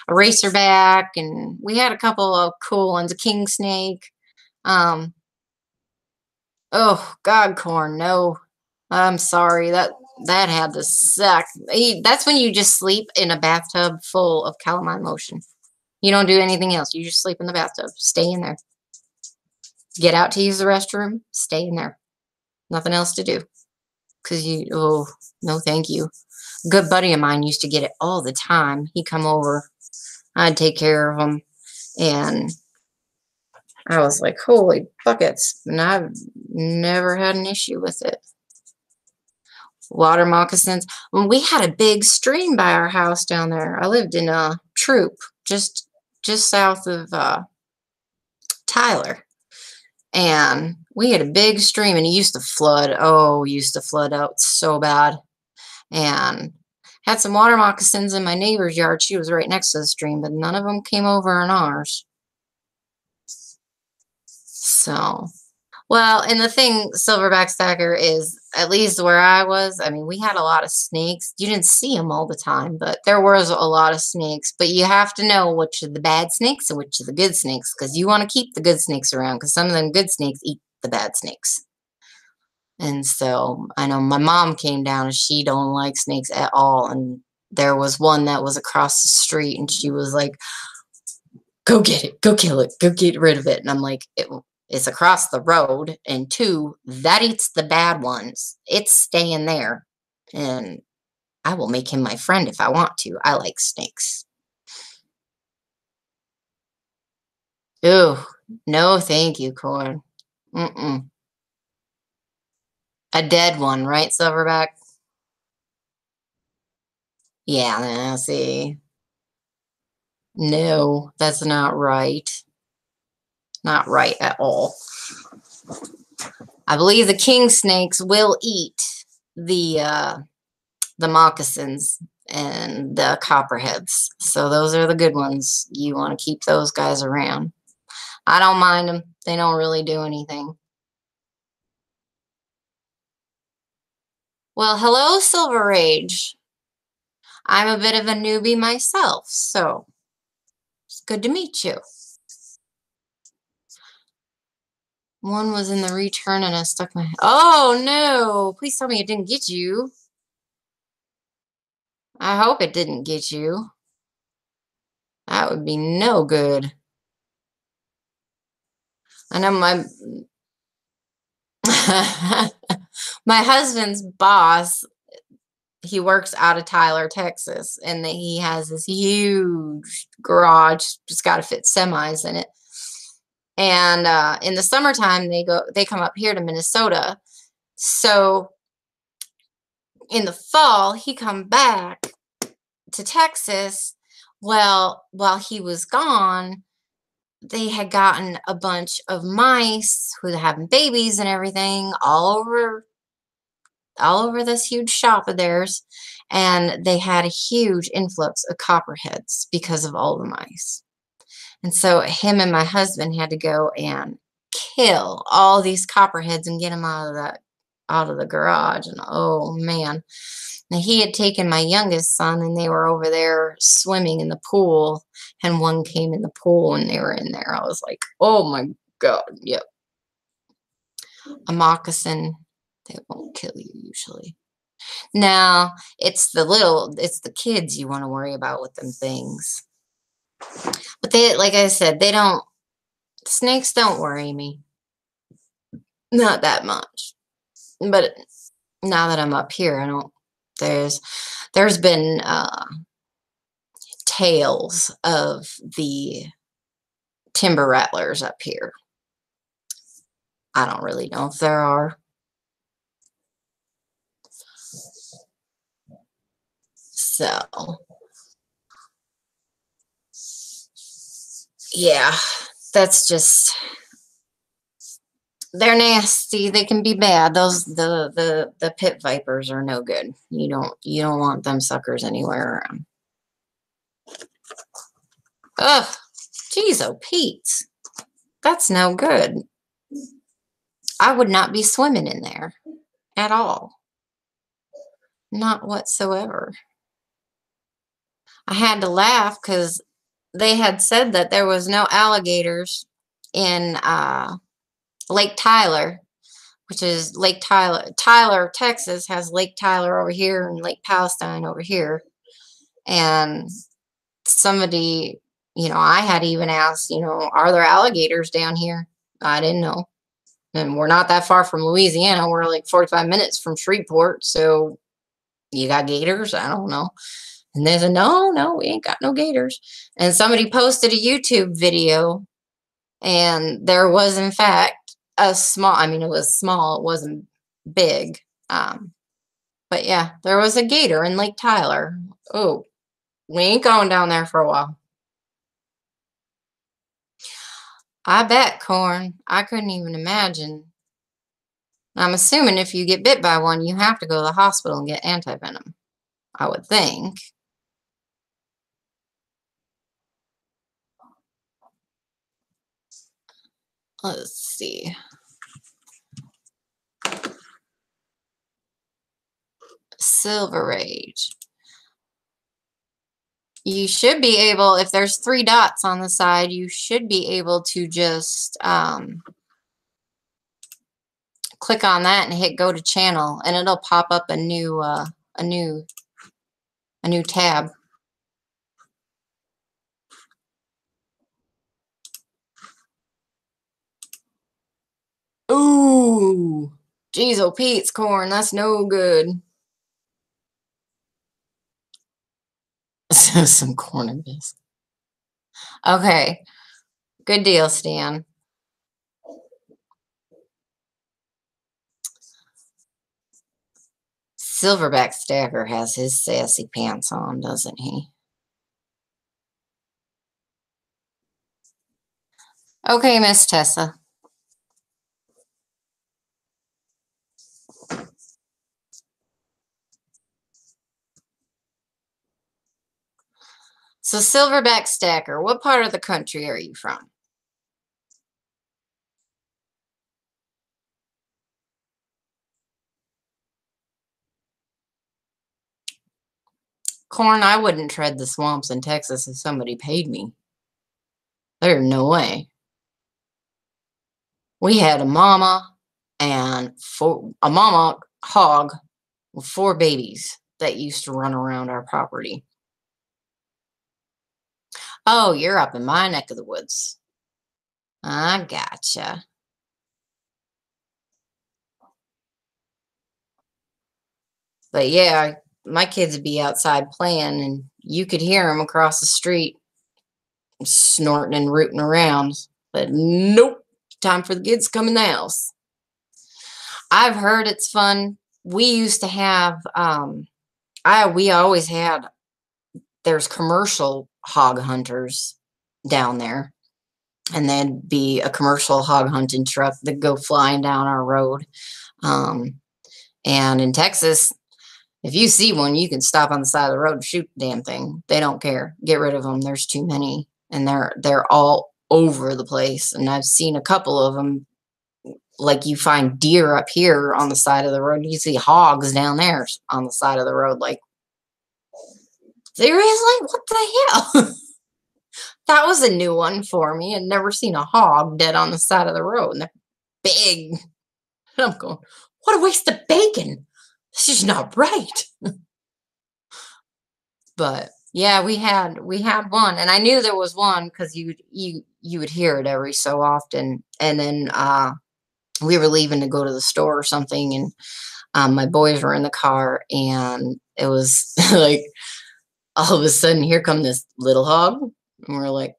a racerback, and we had a couple of cool ones, a king snake. Oh God, corn, no. I'm sorry, that had to suck. That's when you just sleep in a bathtub full of calamine lotion. You don't do anything else. You just sleep in the bathtub. Stay in there. Get out to use the restroom. Stay in there. Nothing else to do. Because oh, no thank you. A good buddy of mine used to get it all the time. He'd come over. I'd take care of him. And I was like, holy buckets. And I've never had an issue with it. Water moccasins. We had a big stream by our house down there. I lived in a Troop, just south of Tyler. And we had a big stream, and it used to flood. Oh, it used to flood out so bad. And had some water moccasins in my neighbor's yard. She was right next to the stream, but none of them came over in ours. So, well, and the thing, silverback stacker, is, at least where I was, I mean, we had a lot of snakes. You didn't see them all the time, but there was a lot of snakes. But you have to know which are the bad snakes and which are the good snakes, because you want to keep the good snakes around, because some of them good snakes eat the bad snakes. And so I know my mom came down, and she don't like snakes at all. And there was one that was across the street, and she was like, go get it, go kill it, go get rid of it. And I'm like, it's across the road, and 2, that eats the bad ones. It's staying there, and I will make him my friend if I want to. I like snakes. Ooh, no thank you, corn. Mm-mm. A dead one, right, silverback? Yeah, see. No, that's not right. Not right at all. I believe the king snakes will eat the the moccasins and the copperheads. So those are the good ones. You want to keep those guys around. I don't mind them. They don't really do anything. Well, hello, Silver Age. I'm a bit of a newbie myself, so it's good to meet you. One was in the return and I stuck my... Oh, no. Please tell me it didn't get you. I hope it didn't get you. That would be no good. I know my... my husband's boss, he works out of Tyler, Texas, and he has this huge garage. Just got to fit semis in it. And in the summertime, they come up here to Minnesota. So in the fall, he come back to Texas. Well, while he was gone, they had gotten a bunch of mice who were having babies and everything all over this huge shop of theirs, and they had a huge influx of copperheads because of all the mice. And so him and my husband had to go and kill all these copperheads and get them out of the garage. And oh man. Now, he had taken my youngest son and they were over there swimming in the pool, and one came in the pool and they were in there. I was like, oh my God, yep. A moccasin, they won't kill you usually. Now, it's the kids you want to worry about with them things. But they, like I said, snakes don't worry me. Not that much. But now that I'm up here, there's been tales of the timber rattlers up here. I don't really know if there are. So, yeah, that's just, they're nasty. They can be bad. The pit vipers are no good. You don't want them suckers anywhere around. Ugh, geez, oh Pete, that's no good. I would not be swimming in there at all. Not whatsoever. I had to laugh because they had said that there was no alligators in Lake Tyler, which is Lake Tyler. Tyler, Texas has Lake Tyler over here and Lake Palestine over here. And somebody, I had even asked, are there alligators down here? I didn't know. And we're not that far from Louisiana. We're like 45 minutes from Shreveport. So you got gators? I don't know. And they said, no, we ain't got no gators. And somebody posted a YouTube video, and there was, in fact, it was small. It wasn't big. But yeah, there was a gator in Lake Tyler. Oh, we ain't going down there for a while. I bet, Corn. I couldn't even imagine. I'm assuming if you get bit by one, you have to go to the hospital and get antivenom. I would think. Let's see. Silver Age. You should be able, if there's 3 dots on the side, you should be able to just click on that and hit go to channel, and it'll pop up a new tab. Ooh, geez, oh Pete's Corn, that's no good. Some corn in this. Okay, good deal, Stan. Silverback Stacker has his sassy pants on, doesn't he? Okay, Miss Tessa. So Silverback Stacker, what part of the country are you from? Corn, I wouldn't tread the swamps in Texas if somebody paid me. There's no way. We had a mama and a mama hog with 4 babies that used to run around our property. Oh, you're up in my neck of the woods. I gotcha. But yeah, my kids would be outside playing, and you could hear them across the street snorting and rooting around. But nope, time for the kids to come in the house. I've heard it's fun. We used to have, we always had, there's commercial hog hunters down there. And there'd be a commercial hog hunting truck that go flying down our road. And in Texas, if you see one, you can stop on the side of the road and shoot the damn thing. They don't care. Get rid of them. There's too many, and they're all over the place. And I've seen a couple of them. Like, you find deer up here on the side of the road, you see hogs down there on the side of the road. Like, seriously, what the hell? That was a new one for me. I'd never seen a hog dead on the side of the road, and they're big. And I'm going, what a waste of bacon. This is not right. But yeah, we had one, and I knew there was one because you would hear it every so often. And then we were leaving to go to the store or something, and my boys were in the car, and it was like, all of a sudden, here come this little hog, and we're like,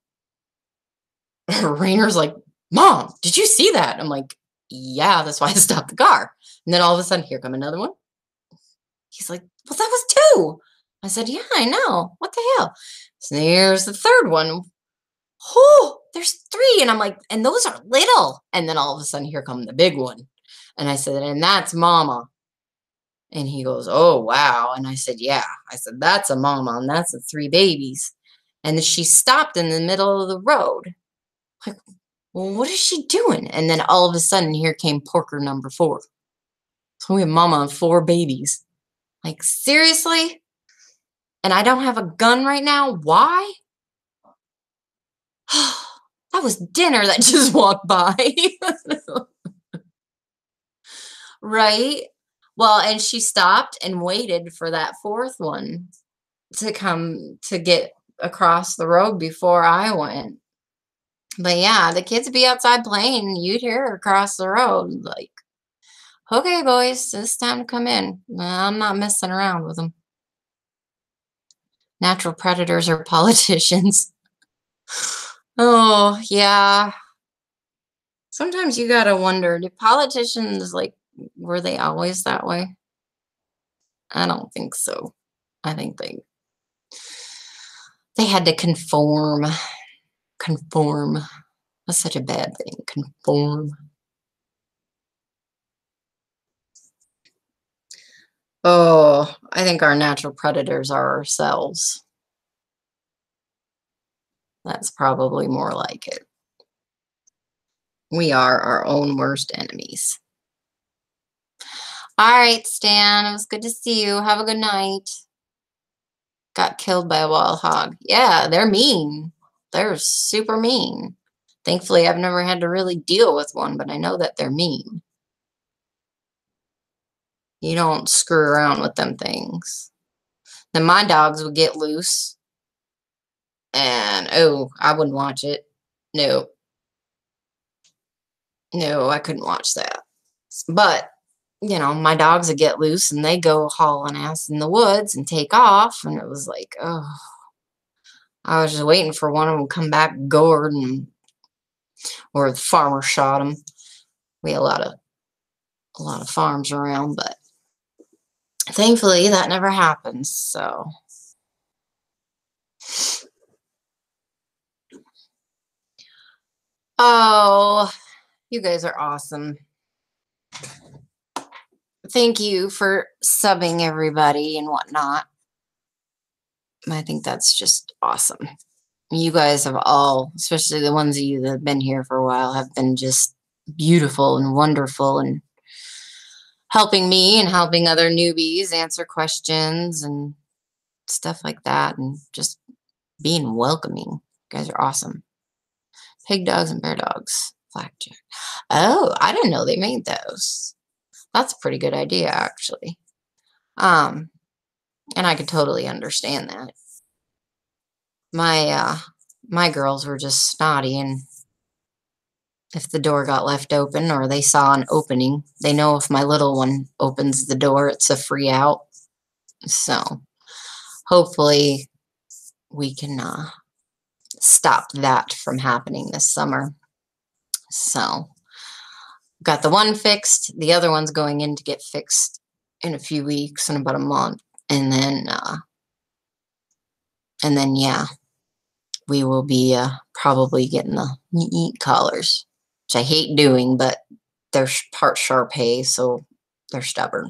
Rainer's like, Mom, did you see that? I'm like, yeah, that's why I stopped the car. And then all of a sudden, here come another one. He's like, well, that was 2. I said, yeah, I know. What the hell? So there's the third one. Oh, there's 3. And I'm like, and those are little. And then all of a sudden, here come the big one. And I said, and that's Mama. And he goes, oh, wow. And I said, yeah. I said, that's a mama, and that's the 3 babies. And then she stopped in the middle of the road. Like, well, what is she doing? And then all of a sudden, here came Porker number 4. So we have Mama and 4 babies. Like, seriously? And I don't have a gun right now? Why? That was dinner that just walked by. Right? Well, and she stopped and waited for that 4th one to come to get across the road before I went. But yeah, the kids would be outside playing, and you'd hear her across the road. Like, okay, boys, it's time to come in. I'm not messing around with them. Natural predators or politicians. Oh, yeah. Sometimes you gotta wonder, do politicians, like, were they always that way? I don't think so. I think they had to conform. Conform. That's such a bad thing. Conform. Oh, I think our natural predators are ourselves. That's probably more like it. We are our own worst enemies. All right, Stan. It was good to see you. Have a good night. Got killed by a wild hog. Yeah, they're mean. They're super mean. Thankfully, I've never had to really deal with one, but I know that they're mean. You don't screw around with them things. Then my dogs would get loose, and oh, I wouldn't watch it. No. No, I couldn't watch that. But, you know, my dogs would get loose, and they go hauling ass in the woods and take off, and it was like, oh, I was just waiting for one of them to come back gored, and or the farmer shot him. We had a lot of farms around, but thankfully that never happens. So oh, you guys are awesome. Thank you for subbing everybody and whatnot. I think that's just awesome. You guys have all, especially the ones of you that have been here for a while, have been just beautiful and wonderful and helping me and helping other newbies answer questions and stuff like that and just being welcoming. You guys are awesome. Pig dogs and bear dogs. Blackjack. Oh, I didn't know they made those. That's a pretty good idea, actually. And I could totally understand that. My girls were just snotty, and if the door got left open or they saw an opening, they know if my little one opens the door, it's a free out. So hopefully we can stop that from happening this summer. So got the one fixed. The other one's going in to get fixed in a few weeks, in about a month. And then yeah, we will be probably getting the neat collars, which I hate doing, but they're part Shar-Pei, so they're stubborn.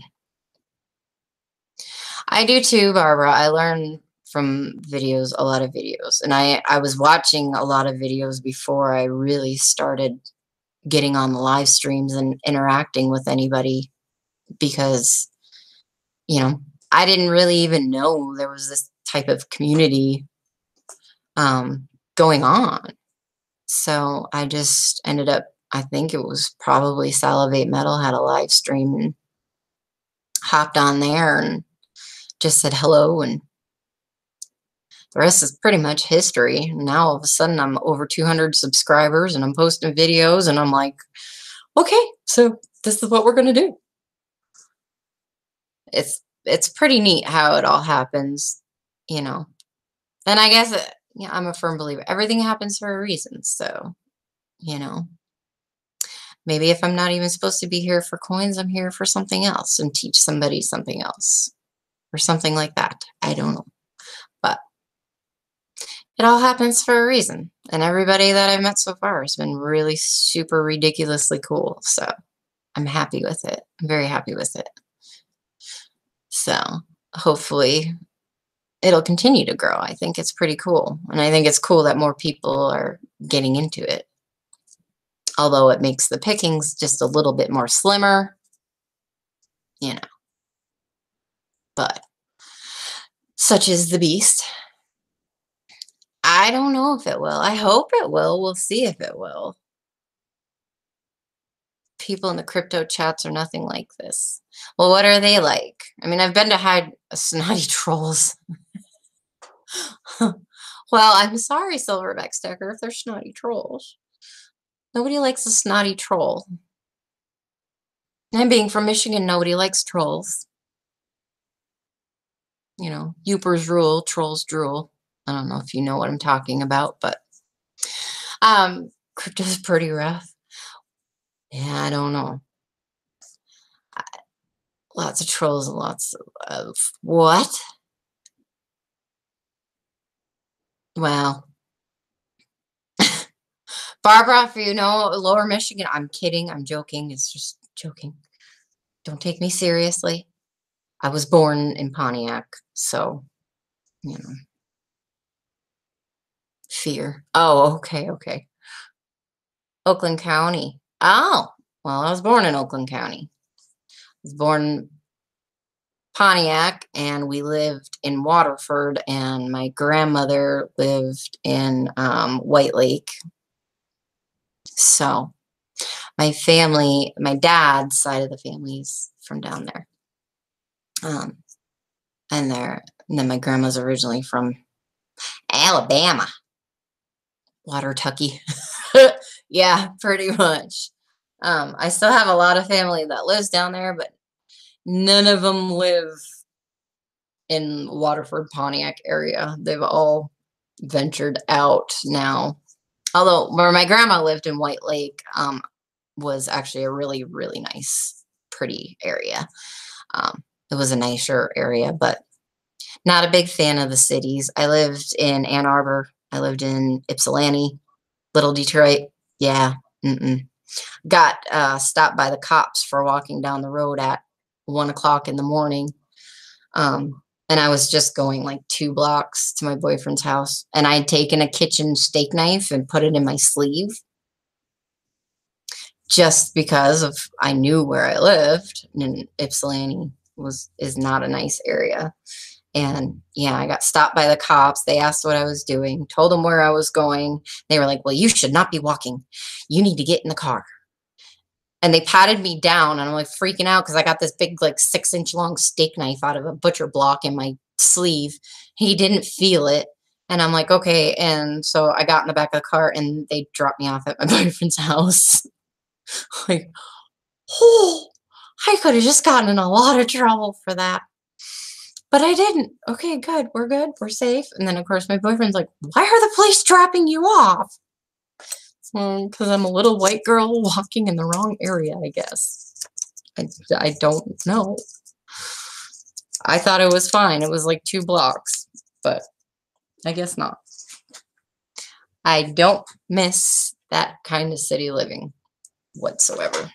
I do too, Barbara. I learn from videos, a lot of videos. And I was watching a lot of videos before I really started getting on the live streams and interacting with anybody because, you know, I didn't really even know there was this type of community going on. So I just ended up, I think it was probably Salivate Metal had a live stream and hopped on there and just said hello, and the rest is pretty much history. Now all of a sudden I'm over 200 subscribers and I'm posting videos and I'm like, okay, so this is what we're going to do. It's pretty neat how it all happens, you know. And I guess yeah, I'm a firm believer. Everything happens for a reason. So, you know, maybe if I'm not even supposed to be here for coins, I'm here for something else and teach somebody something else or something like that. I don't know. But it all happens for a reason. And everybody that I've met so far has been really super ridiculously cool. So I'm happy with it. I'm very happy with it. So hopefully it'll continue to grow. I think it's pretty cool. And I think it's cool that more people are getting into it. Although it makes the pickings just a little bit more slimmer, you know. But such is the beast. I don't know if it will. I hope it will. We'll see if it will. People in the crypto chats are nothing like this. Well, what are they like? I mean, I've been to hide snotty trolls. Well, I'm sorry, Silverback Stacker, if they're snotty trolls. Nobody likes a snotty troll. And being from Michigan, nobody likes trolls. You know, Youpers rule, trolls drool. I don't know if you know what I'm talking about, but crypto's pretty rough. Yeah, I don't know. Lots of trolls and lots of what? Well, Barbara, if you know Lower Michigan, I'm kidding. I'm joking. It's just joking. Don't take me seriously. I was born in Pontiac, so, you know, fear. Oh, okay, okay. Oakland County. Oh, well, I was born in Oakland County. I was born in Pontiac, and we lived in Waterford, and my grandmother lived in White Lake. So my family, my dad's side of the family is from down there. And then my grandma's originally from Alabama. Watertucky. Yeah, pretty much. I still have a lot of family that lives down there, but none of them live in Waterford, Pontiac area. They've all ventured out now. Although where my grandma lived in White Lake was actually a really, really nice, pretty area. It was a nicer area, but not a big fan of the cities. I lived in Ann Arbor. I lived in Ypsilanti, Little Detroit. Yeah. Got stopped by the cops for walking down the road at 1 o'clock in the morning. And I was just going like 2 blocks to my boyfriend's house. And I had taken a kitchen steak knife and put it in my sleeve just because of I knew where I lived. And Ypsilanti is not a nice area. And yeah, I got stopped by the cops. They asked what I was doing, told them where I was going. They were like, well, you should not be walking. You need to get in the car. And they patted me down, and I'm like freaking out because I got this big, like 6-inch long steak knife out of a butcher block in my sleeve. He didn't feel it. And I'm like, okay. And so I got in the back of the car and they dropped me off at my boyfriend's house. Like, oh, I could have just gotten in a lot of trouble for that. But I didn't. Okay, good. We're good. We're safe. And then, of course, my boyfriend's like, why are the police dropping you off? Because I'm a little white girl walking in the wrong area, I guess. I don't know. I thought it was fine. It was like 2 blocks, but I guess not. I don't miss that kind of city living whatsoever.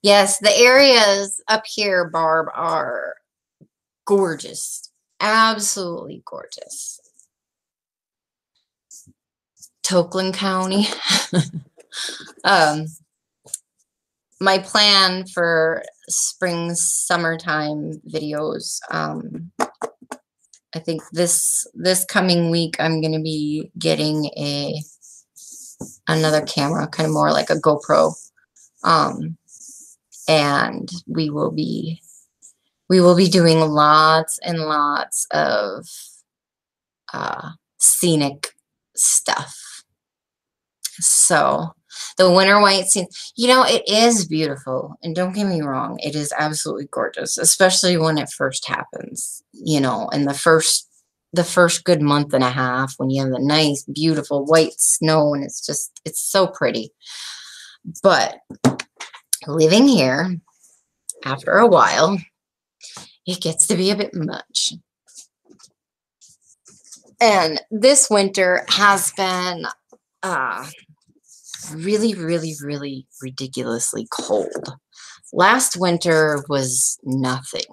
Yes, the areas up here, Barb, are gorgeous. Absolutely gorgeous. Tokeland County. My plan for spring, summertime videos, I think this coming week I'm going to be getting another camera, kind of more like a GoPro, and we will be doing lots and lots of scenic stuff. So the winter white scene, you know, it is beautiful. And don't get me wrong, it is absolutely gorgeous, especially when it first happens, you know, in the first good month and a half when you have the nice, beautiful white snow and it's so pretty. But living here, after a while, it gets to be a bit much. And this winter has been really, really, really ridiculously cold. Last winter was nothing.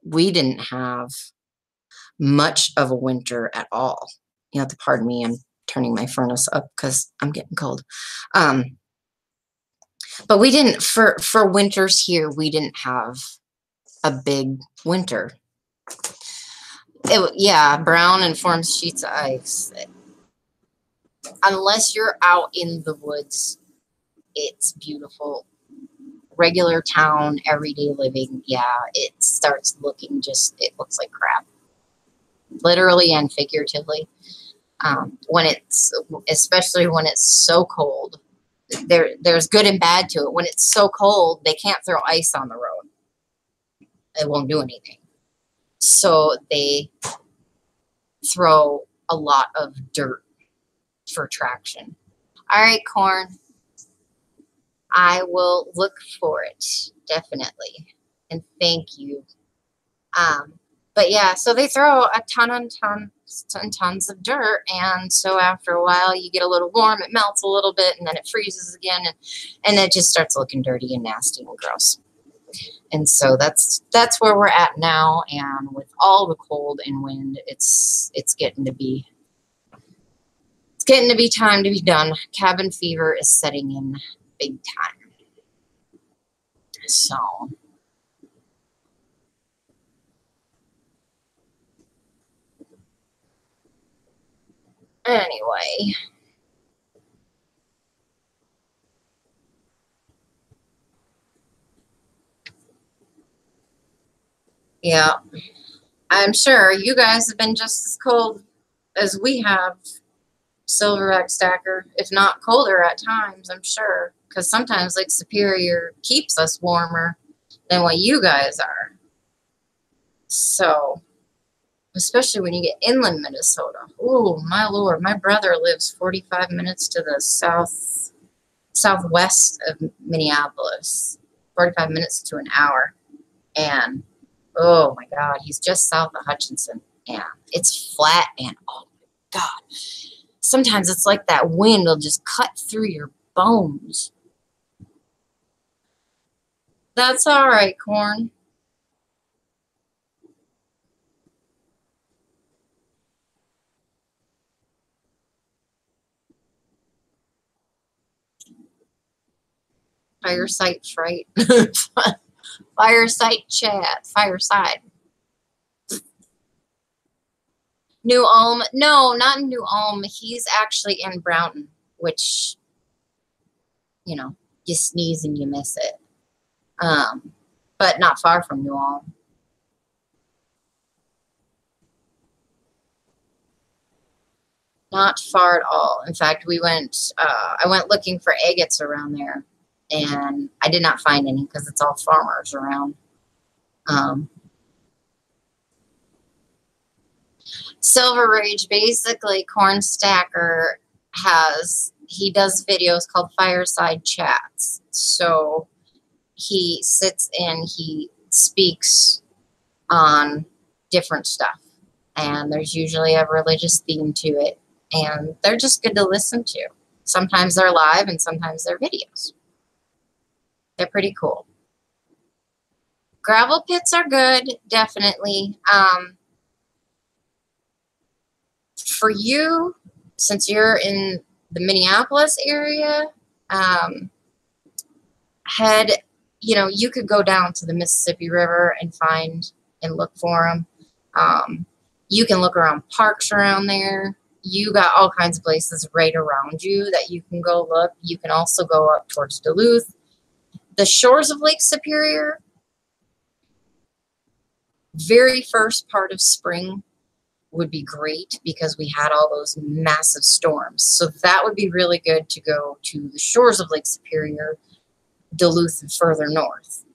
We didn't have much of a winter at all. You have to pardon me, I'm turning my furnace up because I'm getting cold. But we didn't, for winters here, we didn't have a big winter. Yeah, brown and forms sheets of ice. Unless you're out in the woods, it's beautiful. Regular town, everyday living, yeah, it starts looking it looks like crap. Literally and figuratively. Especially when it's so cold, there's good and bad to it. When it's so cold, they can't throw ice on the road. It won't do anything. So they throw a lot of dirt for traction. All right, corn. I will look for it, definitely. And thank you. But yeah, so they throw a tons of dirt, and so after a while you get a little warm, it melts a little bit, and then it freezes again, and it just starts looking dirty and nasty and gross. And so that's where we're at now, and with all the cold and wind, it's getting to be time to be done. Cabin fever is setting in big time. So anyway, yeah, I'm sure you guys have been just as cold as we have, Silverback Stacker, if not colder at times, I'm sure, because sometimes Lake Superior keeps us warmer than what you guys are. So, especially when you get inland Minnesota. Oh, my Lord, my brother lives 45 minutes to the southwest of Minneapolis, 45 minutes to an hour, and oh my God, he's just south of Hutchinson, and it's flat, and oh my God. Sometimes it's like that wind will just cut through your bones. That's all right, corn. Fireside fright. Fireside chat. Fireside. New Ulm. No, not in New Ulm. He's actually in Brownton, which, you know, you sneeze and you miss it. But not far from New Ulm. Not far at all. In fact, we went, I went looking for agates around there, and I did not find any because it's all farmers around. Silver Rage, basically, Corn Stacker he does videos called Fireside Chats. So he sits and he speaks on different stuff. And there's usually a religious theme to it. And they're just good to listen to. Sometimes they're live and sometimes they're videos. They're pretty cool. Gravel pits are good, definitely. For you, since you're in the Minneapolis area, you could go down to the Mississippi River and find and look for them. You can look around parks around there. You got all kinds of places right around you that you can go look. You can also go up towards Duluth. The shores of Lake Superior, very first part of spring would be great because we had all those massive storms. So that would be really good to go to the shores of Lake Superior, Duluth, and further north.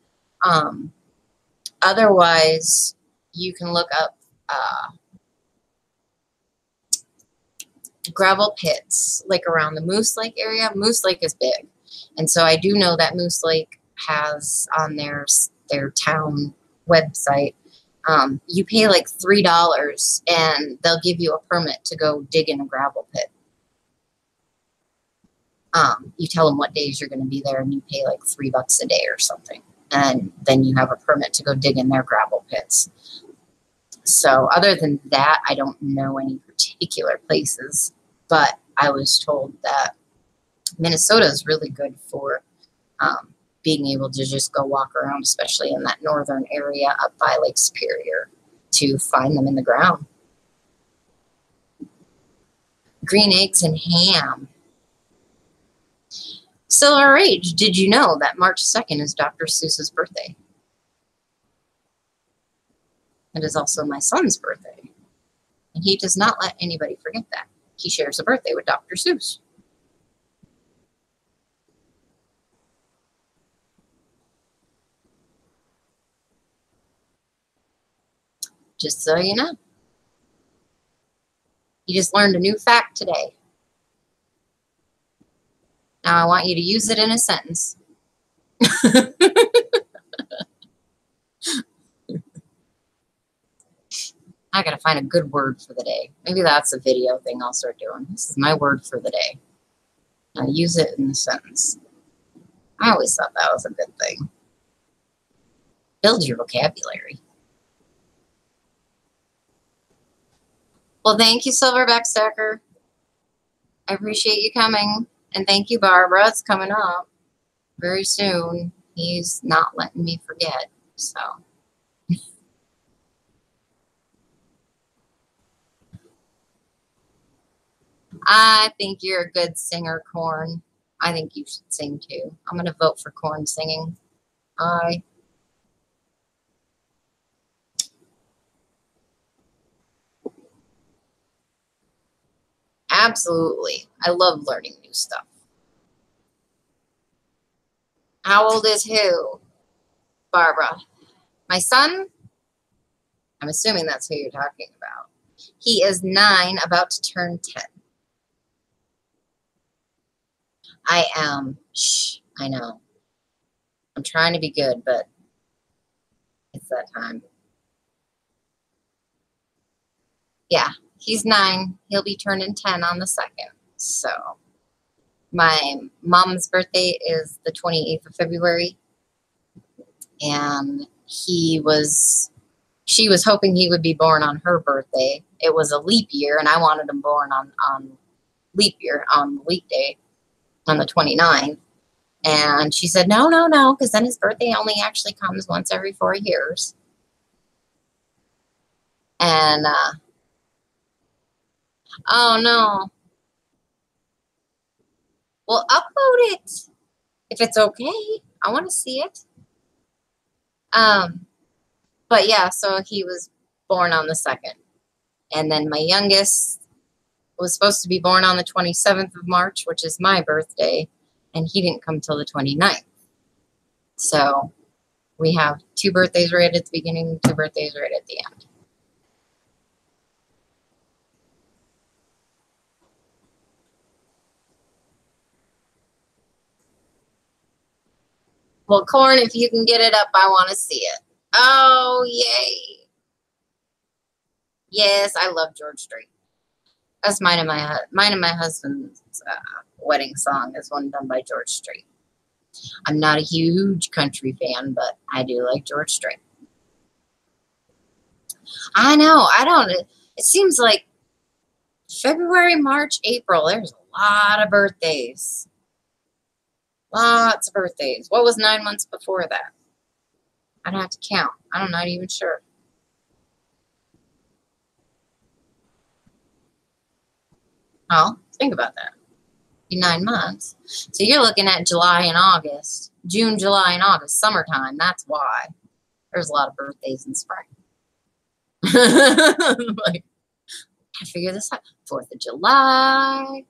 Otherwise, you can look up gravel pits, like around the Moose Lake area. Moose Lake is big. And so I do know that Moose Lake has on their town website, you pay like $3 and they'll give you a permit to go dig in a gravel pit. You tell them what days you're going to be there and you pay like $3 a day or something. And then you have a permit to go dig in their gravel pits. So other than that, I don't know any particular places, but I was told that Minnesota is really good for being able to just go walk around, especially in that northern area up by Lake Superior, to find them in the ground. Green eggs and ham. Silver Age, did you know that March 2nd is Dr. Seuss's birthday? It is also my son's birthday. And he does not let anybody forget that. He shares a birthday with Dr. Seuss. Just so you know. You just learned a new fact today. Now I want you to use it in a sentence. I gotta find a good word for the day. Maybe that's a video thing I'll start doing. This is my word for the day. Now use it in a sentence. I always thought that was a good thing. Build your vocabulary. Well, thank you, Silverback Stacker. I appreciate you coming. And thank you, Barbara. It's coming up very soon. He's not letting me forget, so. I think you're a good singer, Corn. I think you should sing too. I'm going to vote for Corn singing. Aye. Absolutely. I love learning new stuff. How old is who? Barbara. My son? I'm assuming that's who you're talking about. He is 9, about to turn 10. I am. Shh, I know. I'm trying to be good, but it's that time. Yeah, he's 9. He'll be turning 10 on the 2nd. So my mom's birthday is the 28th of February. And she was hoping he would be born on her birthday. It was a leap year, and I wanted him born on leap year, on the weekday, on the 29th. And she said, no, no, no, because then his birthday only actually comes once every 4 years. And, oh, no. Well, upload it if it's okay. I want to see it. But yeah, so he was born on the 2nd. And then my youngest was supposed to be born on the 27th of March, which is my birthday. And he didn't come till the 29th. So we have 2 birthdays right at the beginning, 2 birthdays right at the end. Well, Corn, if you can get it up, I want to see it. Oh, yay. Yes, I love George Strait. That's mine and my husband's wedding song is one done by George Strait. I'm not a huge country fan, but I do like George Strait. I know. I don't. It seems like February, March, April, there's a lot of birthdays. Lots of birthdays. What was 9 months before that? I'd have to count. I'm not even sure. Oh, think about that. 9 months. So you're looking at July and August. June, July, and August. Summertime. That's why. There's a lot of birthdays in spring. Like, I figure this out. 4th of July.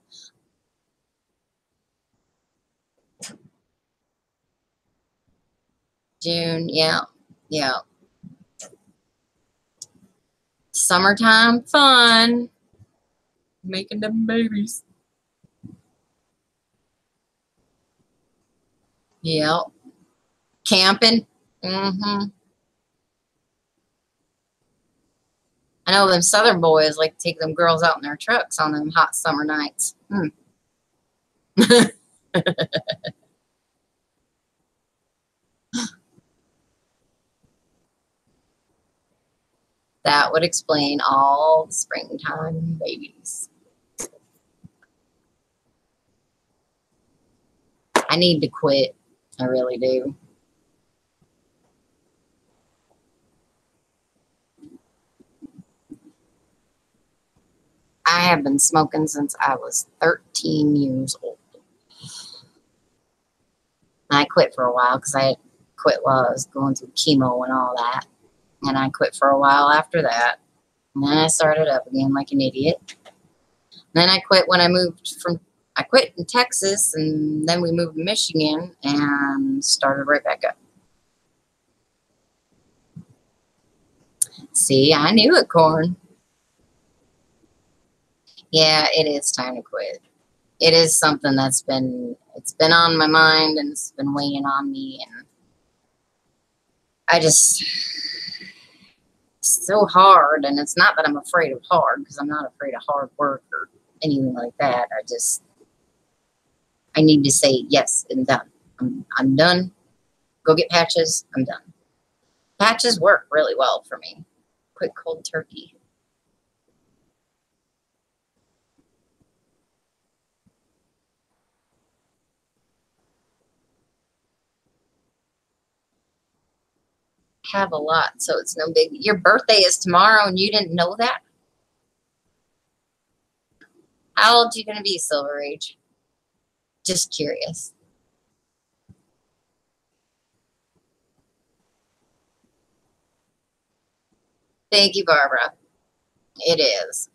June. Yeah. Yeah. Summertime fun. Making them babies. Yep. Camping. Mm-hmm. I know them Southern boys like to take them girls out in their trucks on them hot summer nights. That would explain all the springtime babies. I need to quit. I really do. I have been smoking since I was 13 years old. And I quit for a while because I quit while I was going through chemo and all that. And I quit for a while after that. And then I started up again like an idiot. And then I quit when I quit in Texas, and then we moved to Michigan and started right back up. See, I knew it, Corn. Yeah, it is time to quit. It is something it's been on my mind, and it's been weighing on me, and it's so hard. And it's not that I'm afraid of hard, because I'm not afraid of hard work or anything like that. I need to say yes and done. I'm done. Go get patches. I'm done. Patches work really well for me. Quit cold turkey. Have a lot, so it's no big. Your birthday is tomorrow, and you didn't know that? How old are you going to be, Silver Age? Just curious. Thank you, Barbara. It is.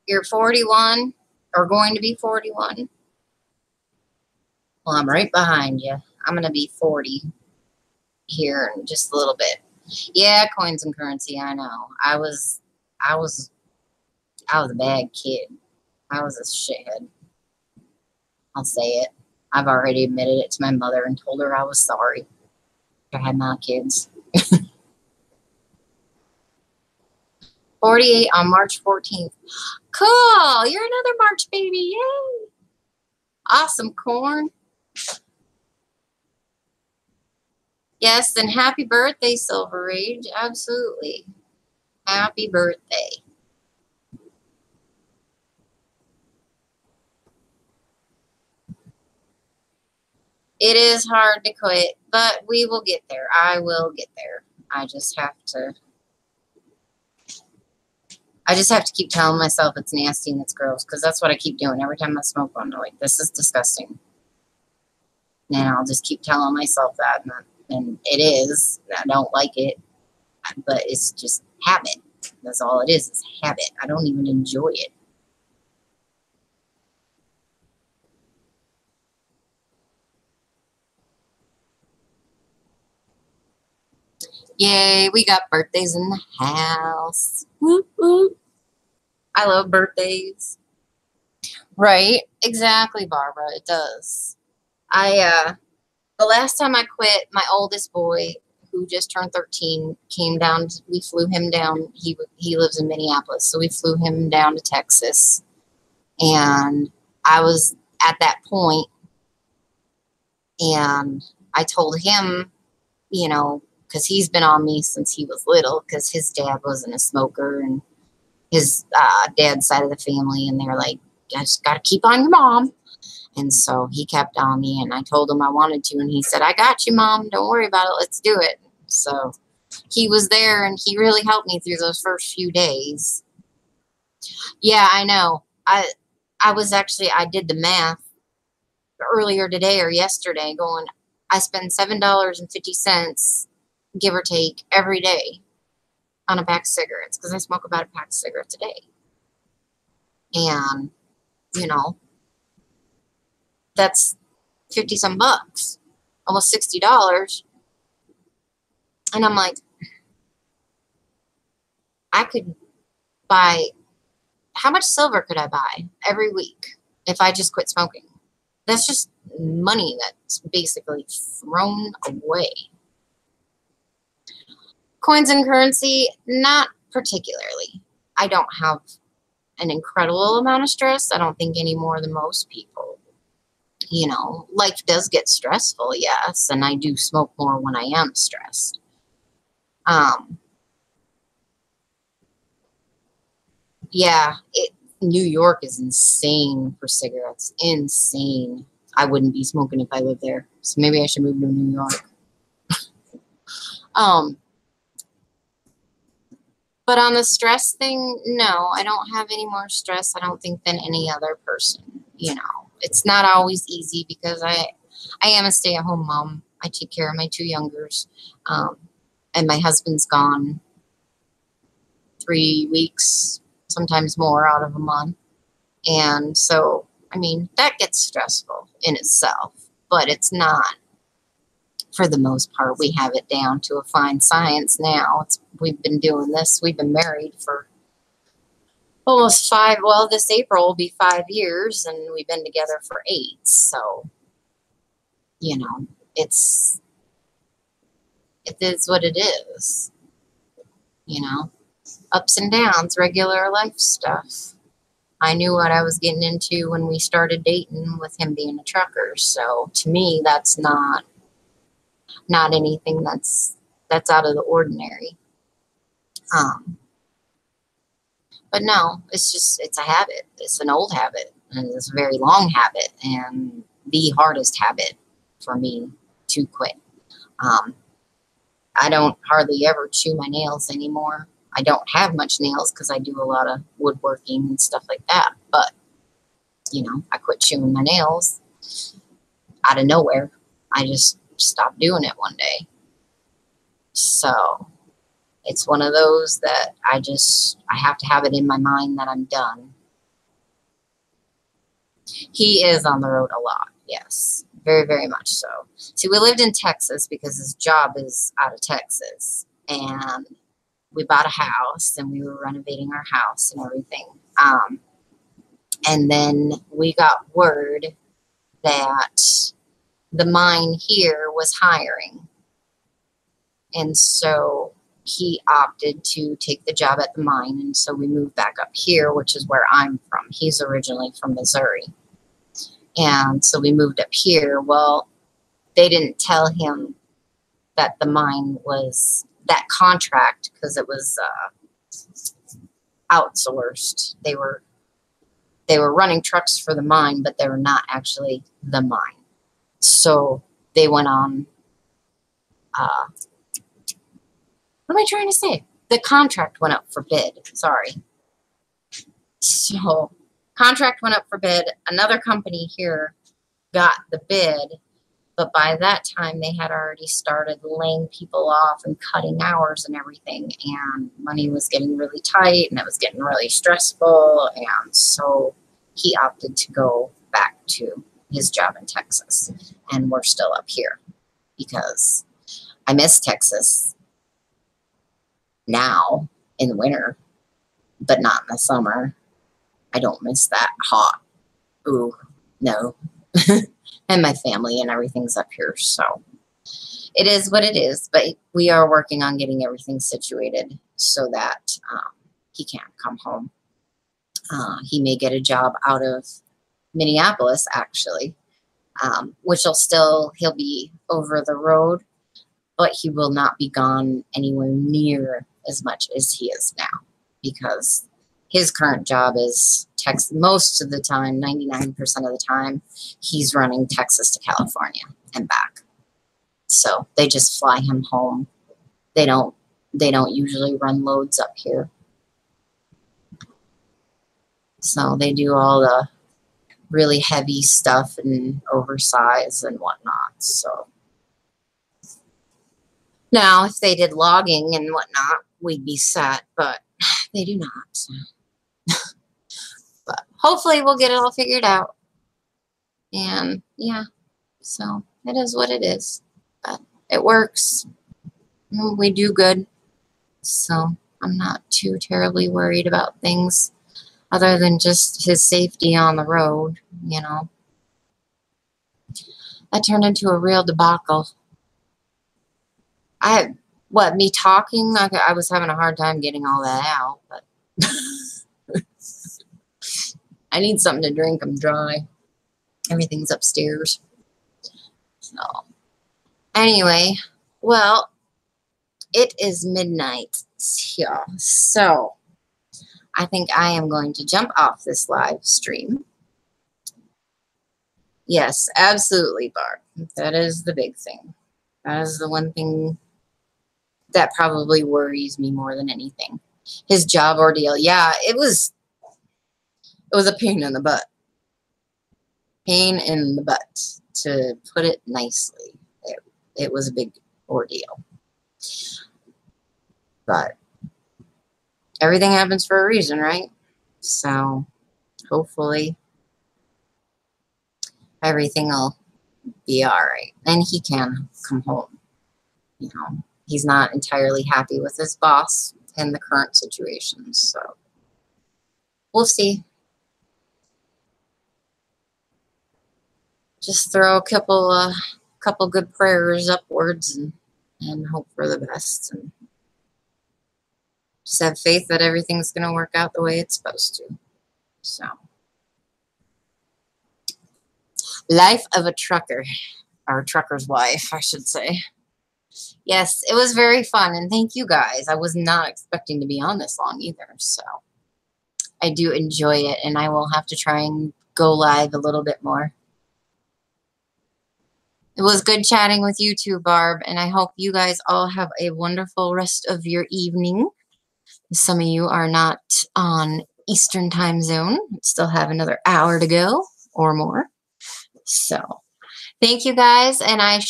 You're 41 or going to be 41? Well, I'm right behind you. I'm going to be 40 here in just a little bit. Yeah, coins and currency, I know. I was a bad kid. I was a shithead. I'll say it. I've already admitted it to my mother and told her I was sorry. I had my kids. 48 on March 14th. Cool. You're another March baby. Yay. Awesome, Corn. Yes, and happy birthday, Silver Age. Absolutely. Happy birthday. It is hard to quit, but we will get there. I will get there. I just have to keep telling myself it's nasty and it's gross, because that's what I keep doing. Every time I smoke one, I'm like, this is disgusting. And I'll just keep telling myself that, and it is. I don't like it, but it's just habit. That's all it is habit. I don't even enjoy it. Yay, we got birthdays in the house. Whoop, whoop. I love birthdays. Right? Exactly, Barbara. It does. The last time I quit, my oldest boy, who just turned 13, came down. We flew him down. He lives in Minneapolis, so we flew him down to Texas. And I was at that point, and I told him, you know, because he's been on me since he was little, because his dad wasn't a smoker, and his dad's side of the family, and they were like, "You just got to keep on your mom." And so he kept on me, and I told him I wanted to, and he said, "I got you, Mom. Don't worry about it. Let's do it." So he was there, and he really helped me through those first few days. Yeah, I know. I did the math earlier today or yesterday, going, I spend $7.50, give or take, every day on a pack of cigarettes, because I smoke about a pack of cigarettes a day. And, you know, that's 50 some bucks, almost $60. And I'm like, I could buy, how much silver could I buy every week if I just quit smoking? That's just money that's basically thrown away. Coins and currency, not particularly. I don't have an incredible amount of stress. I don't think any more than most people. You know, life does get stressful, yes, and I do smoke more when I am stressed. Yeah, New York is insane for cigarettes. Insane. I wouldn't be smoking if I lived there. So maybe I should move to New York. Um, but on the stress thing, no, I don't have any more stress, I don't think, than any other person. You know, it's not always easy because I am a stay-at-home mom. I take care of my two youngers, and my husband's gone 3 weeks, sometimes more, out of a month. And so, I mean, that gets stressful in itself, but it's not, for the most part. We have it down to a fine science now. We've been doing this. We've been married for almost 5. Well, this April will be 5 years, and we've been together for 8. So, you know, it is what it is. You know, ups and downs, regular life stuff. I knew what I was getting into when we started dating, with him being a trucker. So to me, that's not anything that's out of the ordinary. But no, it's a habit. It's an old habit, and it's a very long habit, and the hardest habit for me to quit. I don't hardly ever chew my nails anymore. I don't have much nails because I do a lot of woodworking and stuff like that. But, you know, I quit chewing my nails out of nowhere. I just stopped doing it one day. So it's one of those that I have to have it in my mind that I'm done. He is on the road a lot. Yes, very, very much so. See, we lived in Texas because his job is out of Texas, and we bought a house, and we were renovating our house and everything. And then we got word that the mine here was hiring. And so he opted to take the job at the mine. And so we moved back up here, which is where I'm from. He's originally from Missouri. And so we moved up here. Well, they didn't tell him that the mine was, that contract, because it was outsourced. They were running trucks for the mine, but they were not actually the mine. So they went on, what am I trying to say? The contract went up for bid. Sorry. So contract went up for bid. Another company here got the bid, but by that time they had already started laying people off and cutting hours and everything, and money was getting really tight and it was getting really stressful, and so he opted to go back to his job in Texas, and we're still up here because I miss Texas now in the winter, but not in the summer. I don't miss that hot. Ooh, no. And my family and everything's up here, so it is what it is. But we are working on getting everything situated so that he can come home. He may get a job out of Minneapolis, actually, which he'll be over the road, but he will not be gone anywhere near as much as he is now, because his current job is Texas. Most of the time, 99% of the time, he's running Texas to California and back. So they just fly him home. They don't usually run loads up here. So they do all the really heavy stuff and oversize and whatnot. So now, if they did logging and whatnot, we'd be set, but they do not. But hopefully we'll get it all figured out. And yeah, so it is what it is. But it works. We do good. So I'm not too terribly worried about things other than just his safety on the road, you know. That turned into a real debacle. Me talking, I was having a hard time getting all that out, but I need something to drink. I'm dry. Everything's upstairs. So, anyway, well, it is midnight here. So, I think I am going to jump off this live stream. Yes, absolutely, Barb. That is the big thing. That is the one thing that probably worries me more than anything. His job ordeal. Yeah, it was a pain in the butt. Pain in the butt, to put it nicely. It was a big ordeal. But everything happens for a reason, right? So hopefully everything will be all right. And he can come home. You know, he's not entirely happy with his boss in the current situation. So we'll see. Just throw a couple good prayers upwards and hope for the best, and just have faith that everything's going to work out the way it's supposed to. So, life of a trucker, or trucker's wife, I should say. Yes, it was very fun, and thank you guys. I was not expecting to be on this long either, so I do enjoy it, and I will have to try and go live a little bit more. It was good chatting with you too, Barb, and I hope you guys all have a wonderful rest of your evening. Some of you are not on Eastern time zone. Still have another hour to go or more. So thank you guys, and I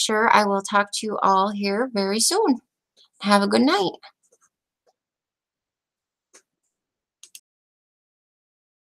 will talk to you all here very soon. Have a good night.